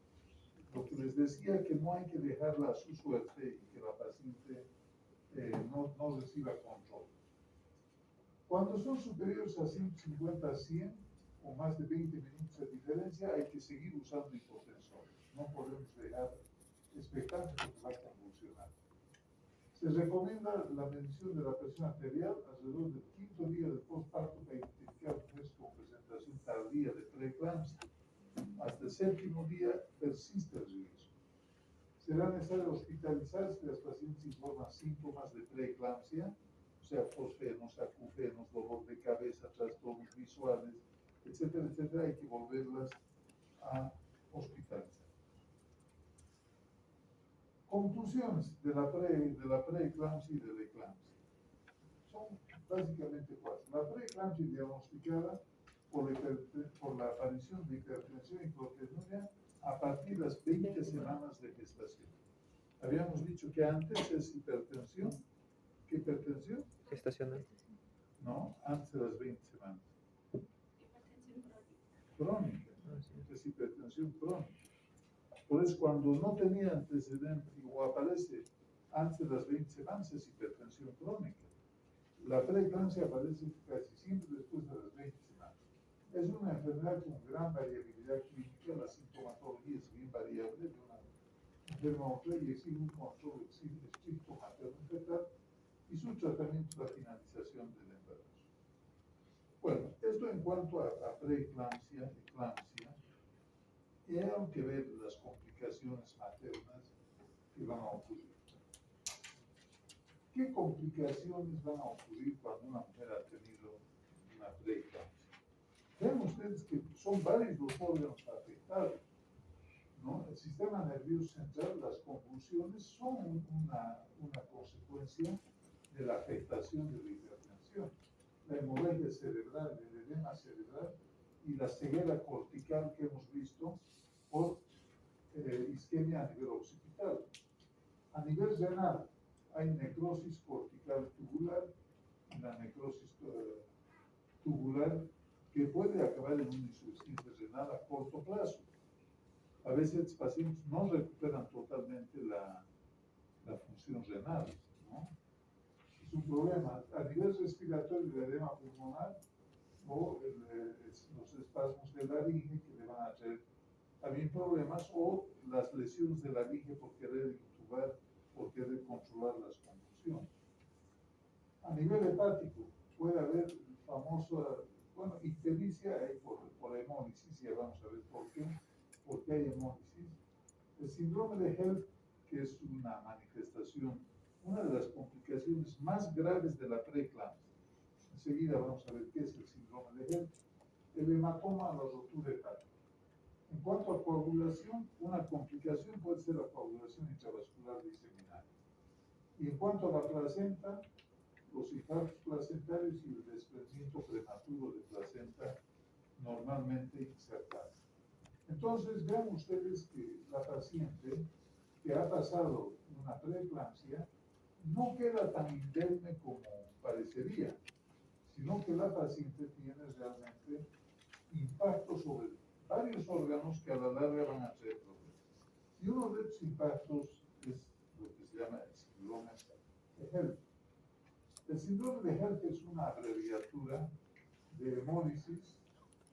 Lo que les decía que no hay que dejarla a su suerte y que la paciente no reciba control. Cuando son superiores a 150 a 100 o más de 20 minutos de diferencia, hay que seguir usando hipotensores. No podemos dejar expectante porque va a convulsionar. Se recomienda la medición de la presión arterial alrededor del 5º día del posparto para identificar mujeres con presentación tardía de preeclampsia. Hasta el 7º día persiste el riesgo. Será necesario hospitalizar si las pacientes informan síntomas de preeclampsia, o sea, fosfenos, acufenos, dolor de cabeza, trastornos visuales, etcétera, etcétera. Hay que volverlas a hospitalizar. Conclusiones de la preeclampsia y de la eclampsia. Son básicamente 4. La preeclampsia diagnosticada por la aparición de hipertensión y proteinuria a partir de las 20 semanas de gestación. Habíamos dicho que antes es hipertensión. ¿Qué hipertensión? Gestacional. No, antes de las 20 semanas. Crónica. Es hipertensión crónica. Por eso cuando no tenía antecedente o aparece antes de las 20 semanas es hipertensión crónica. La preeclampsia aparece casi siempre después de las 20 semanas. Es una enfermedad con gran variabilidad clínica, la sintomatología es bien variable de una enferma a otra y exige un control estricto materno-fetal y su tratamiento es la finalización del embarazo. Bueno, esto en en cuanto a preeclampsia, eclampsia, hay que ver las complicaciones maternas que van a ocurrir. ¿Qué complicaciones van a ocurrir cuando una mujer ha tenido una preeclampsia? Vean ustedes que son varios los órganos afectados, ¿no? El sistema nervioso central, las convulsiones son una consecuencia de la afectación de la hipertensión. La hemorragia cerebral, el edema cerebral y la ceguera cortical que hemos visto por isquemia a nivel occipital. A nivel renal, hay necrosis cortical tubular y la necrosis tubular que puede acabar en una insuficiencia renal a corto plazo. A veces los pacientes no recuperan totalmente la función renal, ¿no? Es un problema. A nivel respiratorio, el edema pulmonar o los espasmos de laringe que le van a traer también problemas, o las lesiones de laringe por querer intubar, por querer controlar las convulsiones. A nivel hepático, puede haber el famoso, ictericia hay por hemólisis, ya vamos a ver por qué hay hemólisis. El síndrome de HELLP, que es una manifestación, una de las complicaciones más graves de la preeclampsia. Enseguida vamos a ver qué es el síndrome de HELLP. El hematoma a la rotura hepática. En cuanto a coagulación, una complicación puede ser la coagulación intravascular diseminada. Y en cuanto a la placenta, los infartos placentarios y el desprendimiento prematuro de placenta normalmente insertada. Entonces, vean ustedes que la paciente que ha pasado una preeclampsia no queda tan indemne como parecería, sino que la paciente tiene realmente impacto sobre varios órganos que a la larga van a traer problemas. Y uno de estos impactos es lo que se llama el síndrome de HELLP. El síndrome de HELLP es una abreviatura de hemólisis,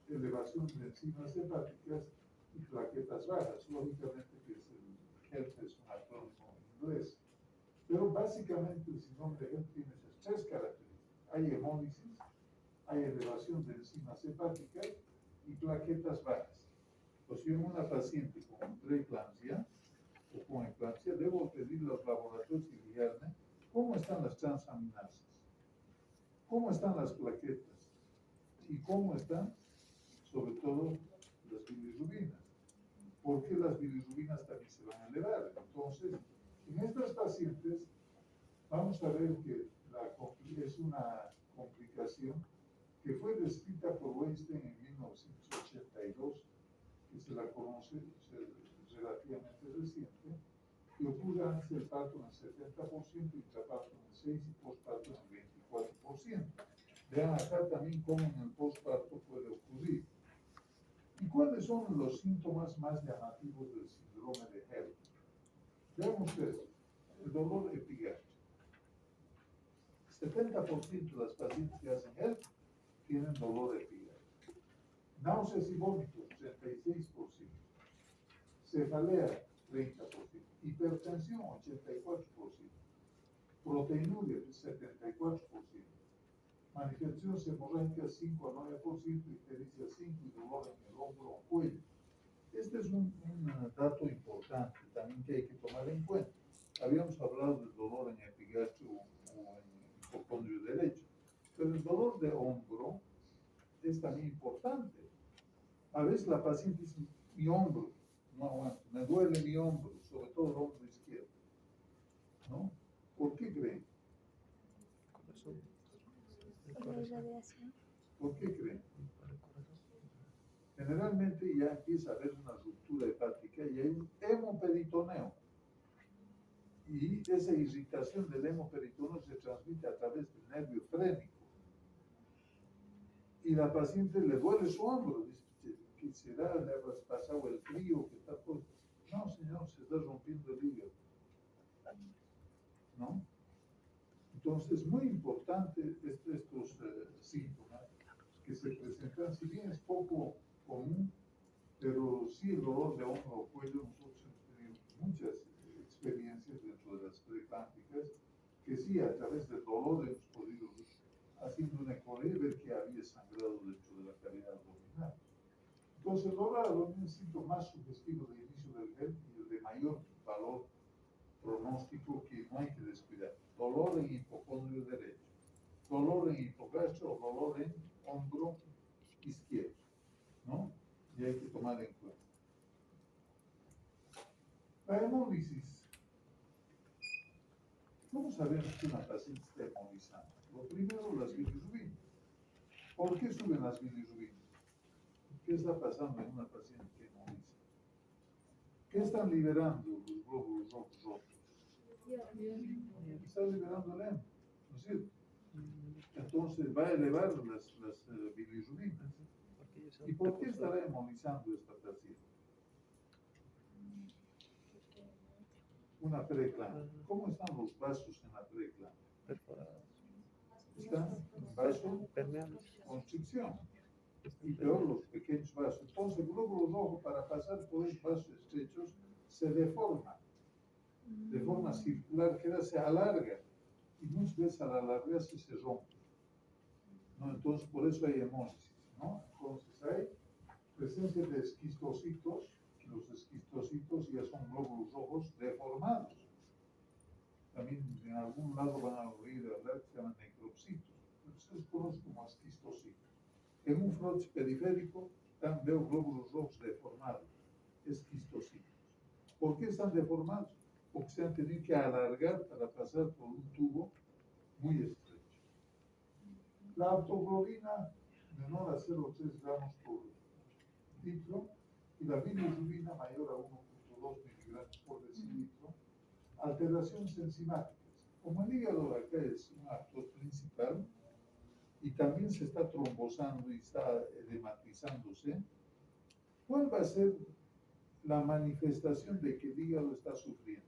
elevación de enzimas hepáticas y plaquetas bajas. Lógicamente que HELP es un acrónimo en inglés. Pero básicamente el síndrome de HELP tiene esas tres características. Hay hemólisis, hay elevación de enzimas hepáticas y plaquetas bajas. Pues si en una paciente con preeclampsia o con eclampsia, debo pedir los laboratorios y fijarme cómo están las transaminasas, cómo están las plaquetas y cómo están, sobre todo, las bilirrubinas. Porque las bilirrubinas también se van a elevar. Entonces, en estas pacientes, vamos a ver que es una complicación que fue descrita por Weinstein en 1982, que se la conoce, es relativamente reciente, que ocurre antes del parto en el 70%, intraparto en el 6% y postparto en el 24%. Vean acá también cómo en el postparto puede ocurrir. ¿Y cuáles son los síntomas más llamativos del síndrome de HELLP? Vean ustedes, el dolor epigástrico. 70% de las pacientes que hacen HELP tienen dolor epigástrico. Náuseas y vómitos, 36%. Cefalea, 30%. Hipertensión, 84%. Proteinuria, 74%. Manifestaciones hemorrágicas, 5 a 9%. Ictericia, 5%. Y dolor en el hombro o cuello. Este es un dato importante también que hay que tomar en cuenta. Habíamos hablado del dolor en epigastrio o en hipocondrio derecho, pero el dolor de hombro es también importante. A veces la paciente dice, mi hombro, no aguanto, me duele mi hombro, sobre todo el hombro izquierdo, ¿no? ¿Por qué creen? Corazón. El Por la corazón. irradiación. ¿Por qué creen? Para el corazón. Generalmente ya empieza a haber una ruptura hepática y hay un hemoperitoneo. Y esa irritación del hemoperitoneo se transmite a través del nervio frénico. Y la paciente le duele su hombro, dice, ¿qué será? ¿Le ha pasado el frío? ¿Qué está todo? No, señor, se está rompiendo el hígado. ¿No? Entonces, muy importante estos síntomas que se presentan, si bien es poco común, pero sí el dolor de hombro o cuello, nosotros hemos tenido muchas experiencias dentro de las preeclámpticas, que sí, a través del dolor hemos podido, haciendo una economía, ver que había sangrado dentro de la Entonces, el dolor abdominal es el síntoma más sugestivo de inicio del HELP y el de mayor valor pronóstico que no hay que descuidar. Dolor en hipocondrio derecho, dolor en hipogastro o dolor en hombro izquierdo, ¿no? Y hay que tomar en cuenta. La hemólisis. ¿Cómo sabemos que una paciente está hemolizando? Lo primero, las bilirrubinas. ¿Por qué suben las bilirrubinas? ¿Qué está pasando en una paciente que hemoliza? ¿Qué están liberando los glóbulos rojos rotos? Están liberando el hemo, ¿no es cierto? Entonces va a elevar las bilirrubinas. ¿Y por qué estará hemolizando esta paciente? Una preclama. ¿Cómo están los vasos en la preclama? Perforados. Están vasos Permeables. constricción. Y peor los pequeños vasos. Entonces el glóbulo rojo para pasar por esos vasos estrechos se deforma. De forma circular, se alarga. Y muchas veces al alargarse se rompe. ¿No? Entonces por eso hay hemólisis, ¿no? Entonces hay presencia de esquistocitos. Los esquistocitos ya son glóbulos rojos deformados. También en algún lado van a oír hablar que se llaman necropsitos. Eso se conoce como esquistocitos. En un frotis periférico también veo glóbulos rojos deformados, esquistocitos. ¿Por qué están deformados? Porque se han tenido que alargar para pasar por un tubo muy estrecho. La autoglobina menor a 0,3 gramos por litro y la bilirrubina mayor a 1,2 miligramos por decilitro. Alteraciones enzimáticas. Como el hígado acá es un actor principal y también se está trombosando y está edematizándose, ¿cuál va a ser la manifestación de que el hígado está sufriendo?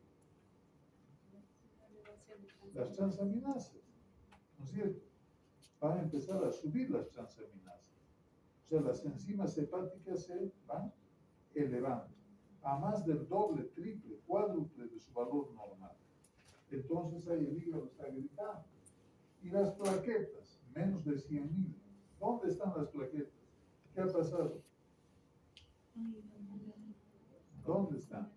Las transaminasas, ¿no es cierto? Van a empezar a subir las transaminasas. O sea, las enzimas hepáticas se van elevando a más del doble, triple, cuádruple de su valor normal. Entonces ahí el hígado está gritando. Y las plaquetas, menos de 100.000. ¿Dónde están las plaquetas? ¿Qué ha pasado? ¿Dónde están?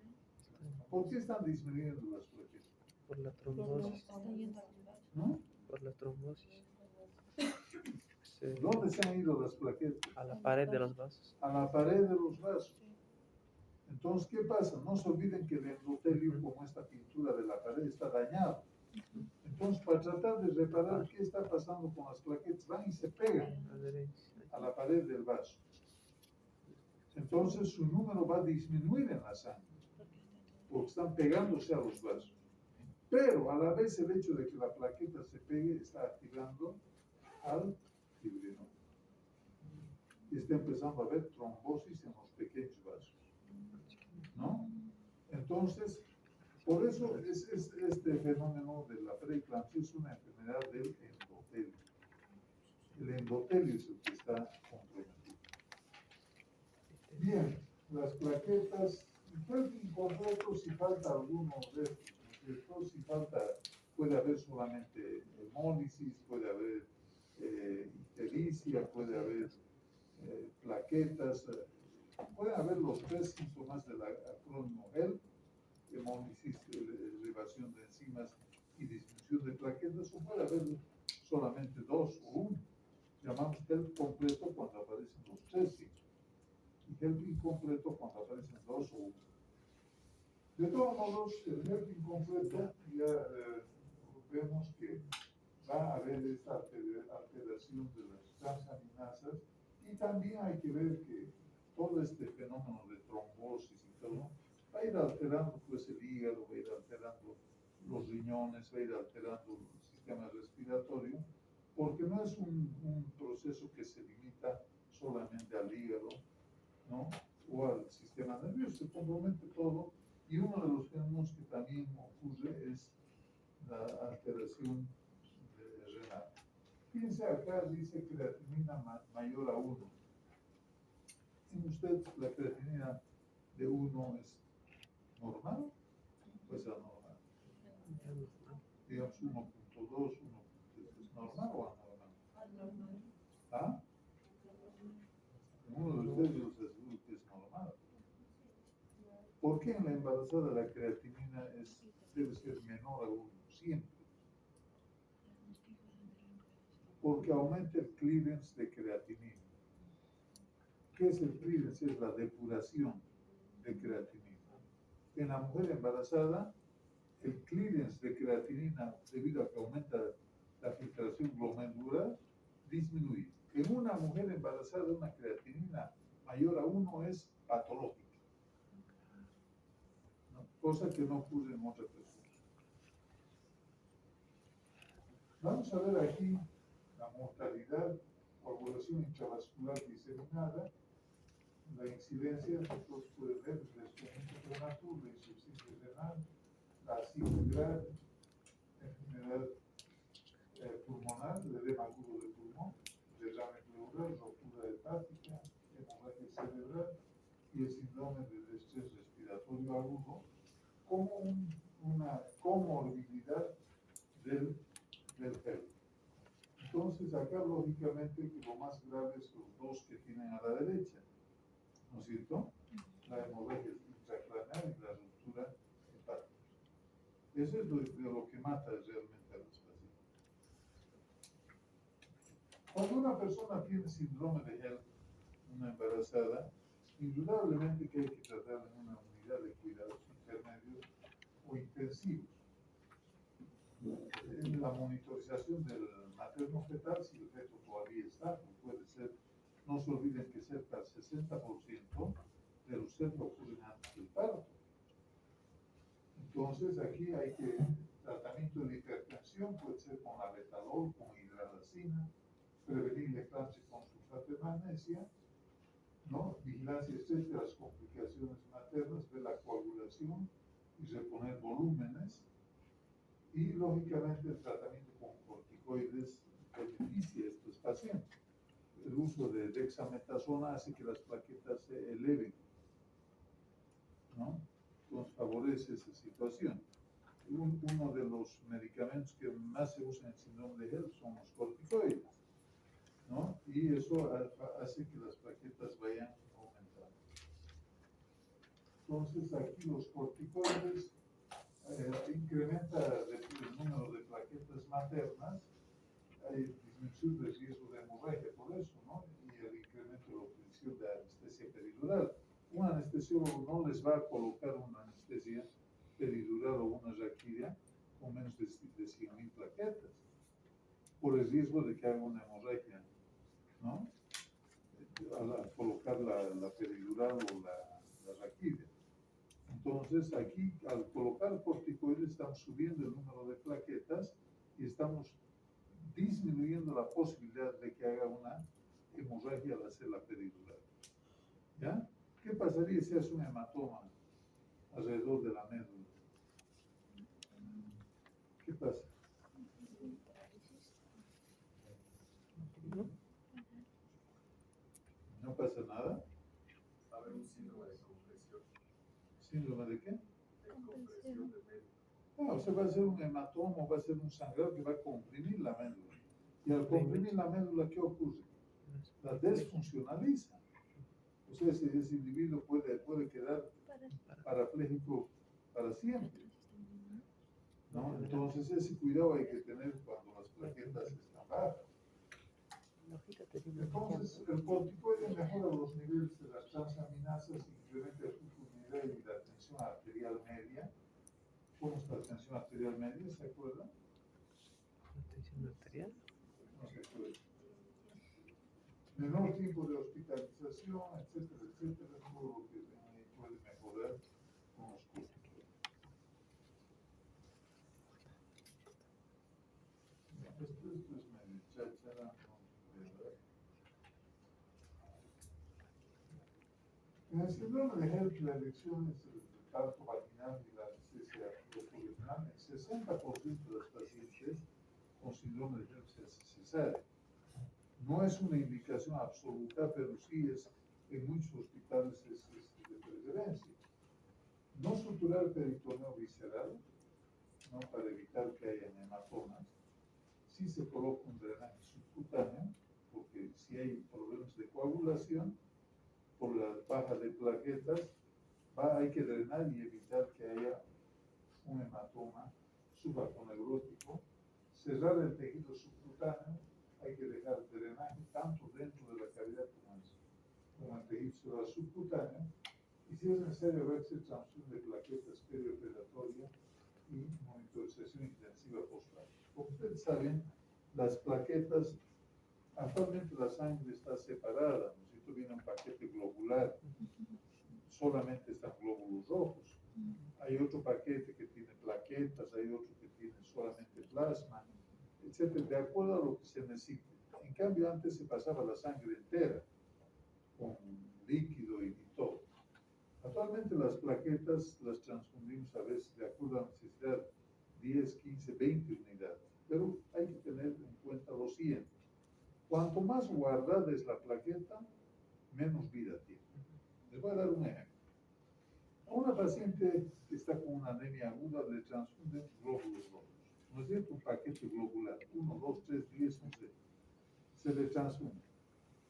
¿Por qué están disminuyendo las plaquetas? Por la trombosis. ¿No? Por la trombosis. ¿Dónde se han ido las plaquetas? A la pared de los vasos. A la pared de los vasos. Entonces, ¿qué pasa? No se olviden que el endotelio, como esta pintura de la pared, está dañado. Entonces, para tratar de reparar qué está pasando con las plaquetas, van y se pegan a la pared del vaso. Entonces, su número va a disminuir en la sangre, porque están pegándose a los vasos. Pero, a la vez, el hecho de que la plaqueta se pegue está activando al fibrinógeno. Y está empezando a haber trombosis en los pequeños vasos, ¿no? Entonces, por eso este fenómeno de la preeclampsia es una enfermedad del endotelio. El endotelio es el que está comprometido. Bien, las plaquetas, en concreto, si falta alguno de estos, ¿no es cierto? Si falta, puede haber solamente hemólisis, puede haber ictericia, puede haber plaquetas, pueden haber los tres síntomas del acrónimo HELP: hemólisis, elevación de enzimas y disminución de plaquetas, o puede haber solamente dos o uno. Llamamos HELP completo cuando aparecen los tres síntomas y HELP incompleto cuando aparecen dos o uno. De todos modos, el HELP incompleto ya vemos que va a haber esta alteración de las transaminasas, y también hay que ver que todo este fenómeno de trombosis y todo va a ir alterando pues el hígado, va a ir alterando los riñones, va a ir alterando el sistema respiratorio, porque no es un proceso que se limita solamente al hígado, ¿no? O al sistema nervioso, se compromete todo, y uno de los fenómenos que también ocurre es la alteración renal. Fíjense acá, dice creatinina mayor a 1. ¿En usted la creatinina de 1 es normal o es anormal? Digamos 1.2, 1.3, ¿es normal o anormal? ¿Ah? En uno de ustedes yo los aseguro ¿Por qué en la embarazada la creatinina debe ser menor a 1? Siempre. Porque aumenta el clearance de creatinina. ¿Qué es el clearance? Es la depuración de creatinina. En la mujer embarazada, el clearance de creatinina, debido a que aumenta la filtración glomerular, disminuye. En una mujer embarazada, una creatinina mayor a 1 es patológica, ¿no? Cosa que no ocurre en otras personas. Vamos a ver aquí la mortalidad, coagulación intravascular diseminada, la incidencia, nosotros pueden ver descubrimiento prematuro, insuficiencia renal, la acididad, enfermedad pulmonar, el edema agudo del pulmón, derrame pleural, rotura hepática, hemorragia cerebral y el síndrome de estrés respiratorio agudo como una comorbilidad del HELP. Entonces, acá lógicamente que lo más grave es los dos que tienen a la derecha, ¿no es cierto? La hemorragia intracraneal y la ruptura hepática. Eso es de lo que mata realmente a los pacientes. Cuando una persona tiene síndrome de HELP, una embarazada, indudablemente que hay que tratar en una unidad de cuidados intermedios o intensivos. En la monitorización del materno fetal, si el feto todavía está, puede ser, no se olviden que cerca del 60% de los fetos ocurren antes del parto. Entonces aquí hay que, tratamiento de hipertensión puede ser con labetalol, con hidralazina, prevenir la eclampsia con sulfato de magnesia, ¿no? Vigilancia estrecha de las complicaciones maternas, ver la coagulación y reponer volúmenes. Y lógicamente el tratamiento con corticoides beneficia a estos pacientes. El uso de dexametasona hace que las plaquetas se eleven, ¿no? Entonces favorece esa situación. Uno de los medicamentos que más se usan en síndrome de HELP son los corticoides, ¿no? Y eso hace que las plaquetas vayan aumentando. Entonces aquí los corticoides incrementa el número de plaquetas maternas, hay disminución del riesgo de hemorragia por eso, ¿no? Y el incremento de la obtención de anestesia peridural. Un anestesiólogo no les va a colocar una anestesia peridural o una raquidia con menos de 100.000 plaquetas, por el riesgo de que haga una hemorragia, ¿no? Al colocar la peridural o la raquidia. Entonces, aquí, al colocar corticoides, estamos subiendo el número de plaquetas y estamos disminuyendo la posibilidad de que haga una hemorragia al hacer la peridural. ¿Ya? ¿Qué pasaría si hace un hematoma alrededor de la médula? ¿Qué pasa? ¿No pasa nada? Va a haber un síndrome de compresión. ¿Síndrome de qué? De compresión de médula. No, o sea, va a ser un hematoma, va a ser un sangrado que va a comprimir la médula. Y al comprimir la médula, ¿qué ocurre? La desfuncionaliza. O sea, ese individuo puede quedar parapléjico para siempre, ¿no? Entonces, ese cuidado hay que tener cuando las plaquetas están bajas. Entonces, el corticoide mejora los niveles de las transaminasas, incrementa el flujo urinariano y la tensión arterial media. ¿Cómo está la tensión arterial media? ¿Se acuerdan? ¿Tensión arterial? No se acuerdan. Menor tiempo de hospitalización, etcétera, etcétera, todo lo que puede mejorar con los corticoides. Esto es medio cháchara, ¿verdad? En el síndrome de HELP, la elección es el parto vaginal y la anestesia locoregional. El 60% de los pacientes con síndrome de HELP se hace cesárea. No es una indicación absoluta, pero sí es, en muchos hospitales es de preferencia. No suturar peritoneo visceral, ¿no? Para evitar que haya hematomas. Sí se coloca un drenaje subcutáneo, porque si hay problemas de coagulación, por la baja de plaquetas, hay que drenar y evitar que haya un hematoma subaconeurótico, cerrar el tejido subcutáneo, hay que dejar drenaje tanto dentro de la cavidad como el tejido subcutáneo, y si es necesario hacerse transfusión de plaquetas perioperatoria y monitorización intensiva post-operativa. Como ustedes saben, las plaquetas, actualmente la sangre está separada, ¿no? Si tú viene un paquete globular, solamente están glóbulos rojos. Hay otro paquete que tiene plaquetas, hay otro que tiene solamente plasma, etcétera, de acuerdo a lo que se necesite. En cambio, antes se pasaba la sangre entera, con líquido y todo. Actualmente las plaquetas las transfundimos a veces de acuerdo a la necesidad, 10, 15, 20 unidades. Pero hay que tener en cuenta lo siguiente. Cuanto más guardada es la plaqueta, menos vida tiene. Les voy a dar un ejemplo. A una paciente que está con una anemia aguda le transfunden glóbulos rojos. ¿No es cierto? Un paquete globular, 1, 2, 3, 10, 11. Se le transfunde.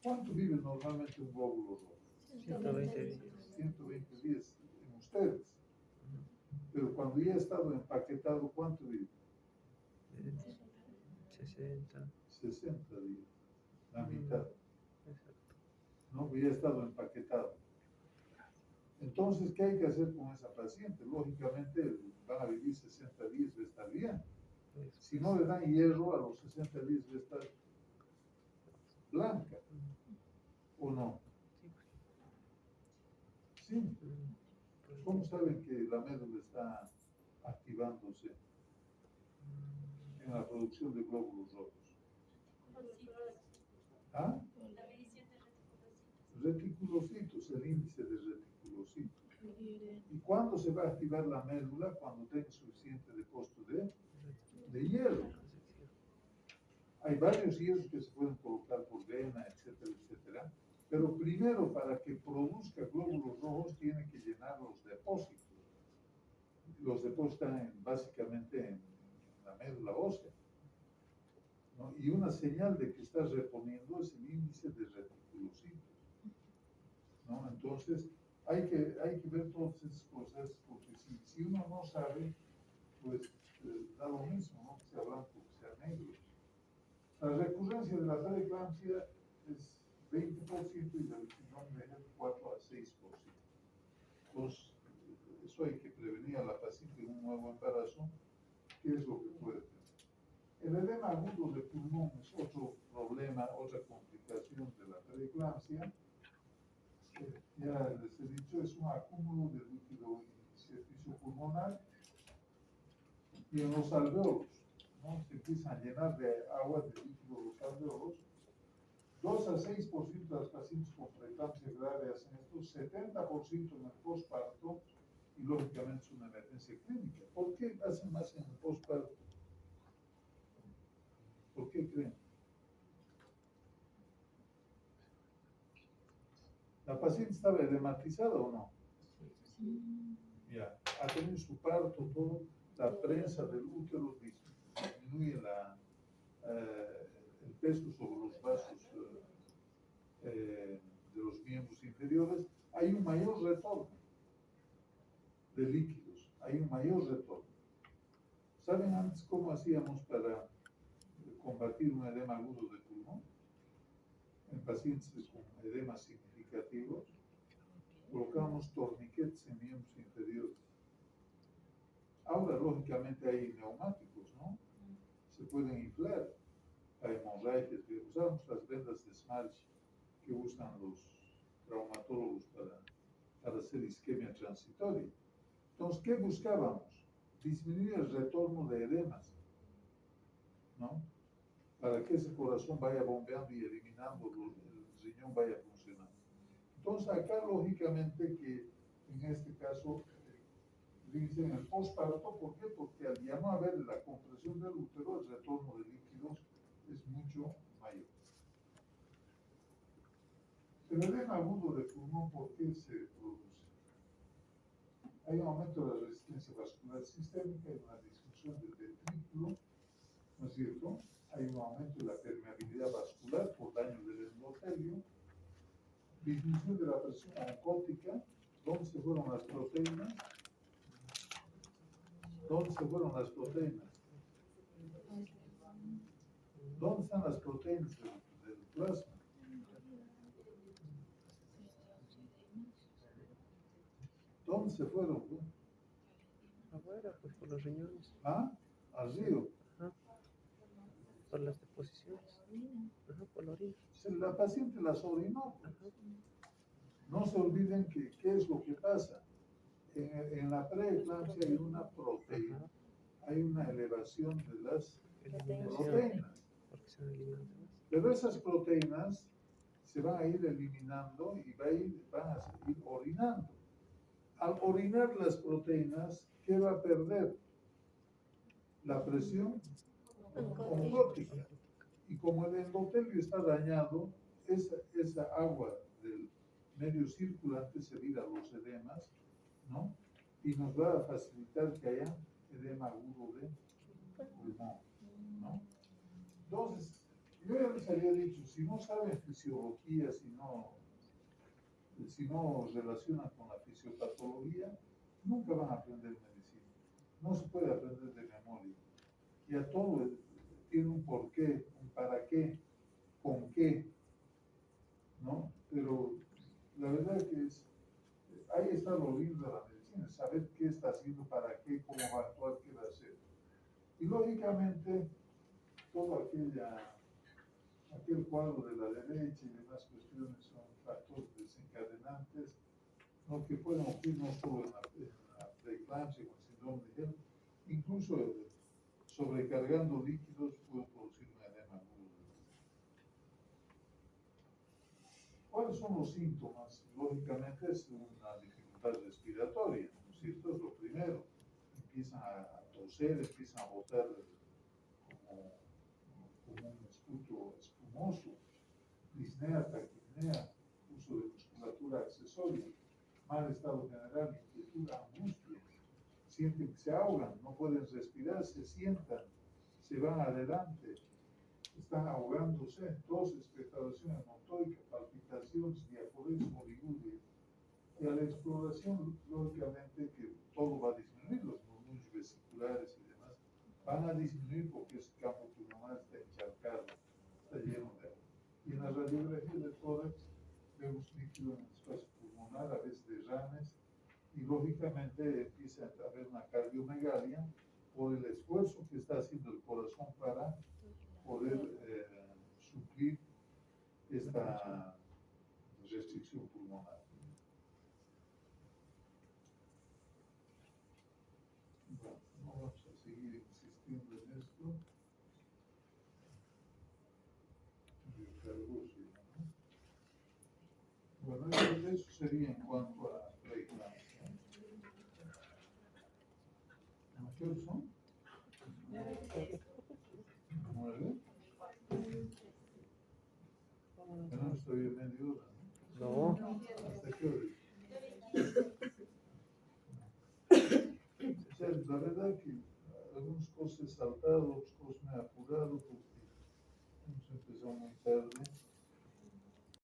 ¿Cuánto vive normalmente un glóbulo rojo? 120 días. 120 días en ustedes. Pero cuando ya ha estado empaquetado, ¿cuánto vive? 60. 60 días. La mitad. Exacto. ¿No? Ya ha estado empaquetado. Entonces, ¿qué hay que hacer con esa paciente? Lógicamente, van a vivir 60 días, va a estar bien. Si no le dan hierro, a los 60 días va a estar blanca. ¿O no? Sí. ¿Cómo saben que la médula está activándose en la producción de glóbulos rojos? ¿Ah? La medición de reticulocitos. Reticulocitos, el índice de reticulocitos. ¿Y cuándo se va a activar la médula? Cuando tenga suficiente depósito de hierro. Hay varios hierros que se pueden colocar por vena, etcétera, etcétera. Pero primero, para que produzca glóbulos rojos, tiene que llenar los depósitos. Los depósitos están básicamente en la médula ósea, ¿no? Y una señal de que está reponiendo es el índice de reticulocitos, ¿no? Entonces, hay que ver todas esas cosas, porque si uno no sabe, pues da lo mismo, ¿no? Que sea blanco, que sea negro. La recurrencia de la preeclampsia es 20% y del síndrome de Hell 4 a 6%. Entonces, eso hay que prevenir a la paciente en un nuevo embarazo. ¿Qué es lo que puede tener? El edema agudo de pulmón es otro problema, otra complicación de la preeclampsia. Ya les he dicho, es un acúmulo de líquido intersticio pulmonar y en los alveolos, ¿no? Se empiezan a llenar de agua de líquido los alveolos. 2 a 6% de las pacientes con preeclampsia grave hacen esto, 70% en el posparto y lógicamente es una emergencia clínica. ¿Por qué hacen más en el posparto? ¿Por qué creen? ¿La paciente estaba edematizada o no? Ya, ha tenido su parto, todo, la prensa del útero disminuye el peso sobre los vasos de los miembros inferiores, hay un mayor retorno de líquidos, hay un mayor retorno. ¿Saben antes cómo hacíamos para combatir un edema agudo de pulmón? En pacientes con edemas significativos, colocamos torniquetes en miembros inferiores. Ahora, lógicamente, hay neumáticos, ¿no? Se pueden inflar a hemorragias. Usamos las vendas de Smarch que usan los traumatólogos para hacer isquemia transitoria. Entonces, ¿qué buscábamos? Disminuir el retorno de edemas, ¿no? Para que ese corazón vaya bombeando y eliminando, el riñón vaya funcionando. Entonces, acá lógicamente que en este caso dicen el posparto, ¿por qué? Porque al ya no haber la compresión del útero, el retorno de líquidos es mucho mayor. El edema agudo de pulmón, ¿por qué se produce? Hay un aumento de la resistencia vascular sistémica, hay una disminución del ventrículo, ¿no es cierto? Hay un aumento de la permeabilidad vascular por daño del endotelio, disminución de la presión oncótica, ¿Dónde se fueron las proteínas? ¿Dónde se fueron las proteínas? ¿Dónde están las proteínas del plasma? ¿Dónde se fueron? ¿Pues? Afuera, pues por los riñones. ¿Ah? Al río. Ajá. Por las deposiciones. Ajá, por la orina. La paciente las orinó. Ajá. No se olviden que qué es lo que pasa. En la preeclampsia hay una proteína, Ajá. hay una elevación de las Eliminación. proteínas. Porque se han eliminado más. Pero esas proteínas se van a ir eliminando y van a seguir orinando. Al orinar las proteínas, ¿qué va a perder? La presión oncótica. Y como el endotelio está dañado, esa agua del medio circulante se vira a los edemas, ¿no? Y nos va a facilitar que haya edema agudo de pulmón, ¿no? Entonces, yo ya les había dicho, si no saben fisiología, si no relacionan con la fisiopatología, nunca van a aprender medicina. No se puede aprender de memoria. Y a todo tiene un porqué, un para qué, con qué, ¿no? Pero la verdad que ahí está lo lindo de la medicina, saber qué está haciendo, para qué, cómo va a actuar, qué va a hacer. Y lógicamente, todo aquel cuadro de la derecha y demás cuestiones son factores desencadenantes, ¿no? Que pueden ocurrir no solo en la preeclampsia con síndrome de Hell, incluso sobrecargando líquidos puede producir un edema agudo. ¿Cuáles son los síntomas? Lógicamente es una dificultad respiratoria, ¿no es cierto? Es lo primero. Empiezan a toser, empiezan a botar como un esputo espumoso, disnea, taquipnea, uso de musculatura accesoria, mal estado general, inquietud, angustia, sienten que se ahogan, no pueden respirar, se sientan, se van adelante, están ahogándose, tos, expectoración hematoica, palpitaciones, diaforismo, liguria. Y a la exploración, lógicamente que todo va a disminuir, los murmullos vesiculares y demás van a disminuir porque ese campo pulmonar está encharcado, está lleno de agua. Y en la radiografía del tórax vemos líquido en el espacio pulmonar, a veces derrames, y lógicamente empieza a haber una cardiomegalia por el esfuerzo que está haciendo el corazón para poder suplir esta restricción pulmonar. Bueno, no vamos a seguir insistiendo en esto. Bueno, eso sería en cuanto a preeclampsia. ¿Qué horas son? 9. Tenemos todavía media hora, No. ¿no? ¿Hasta qué hora? O sea, la verdad que algunas cosas he saltado,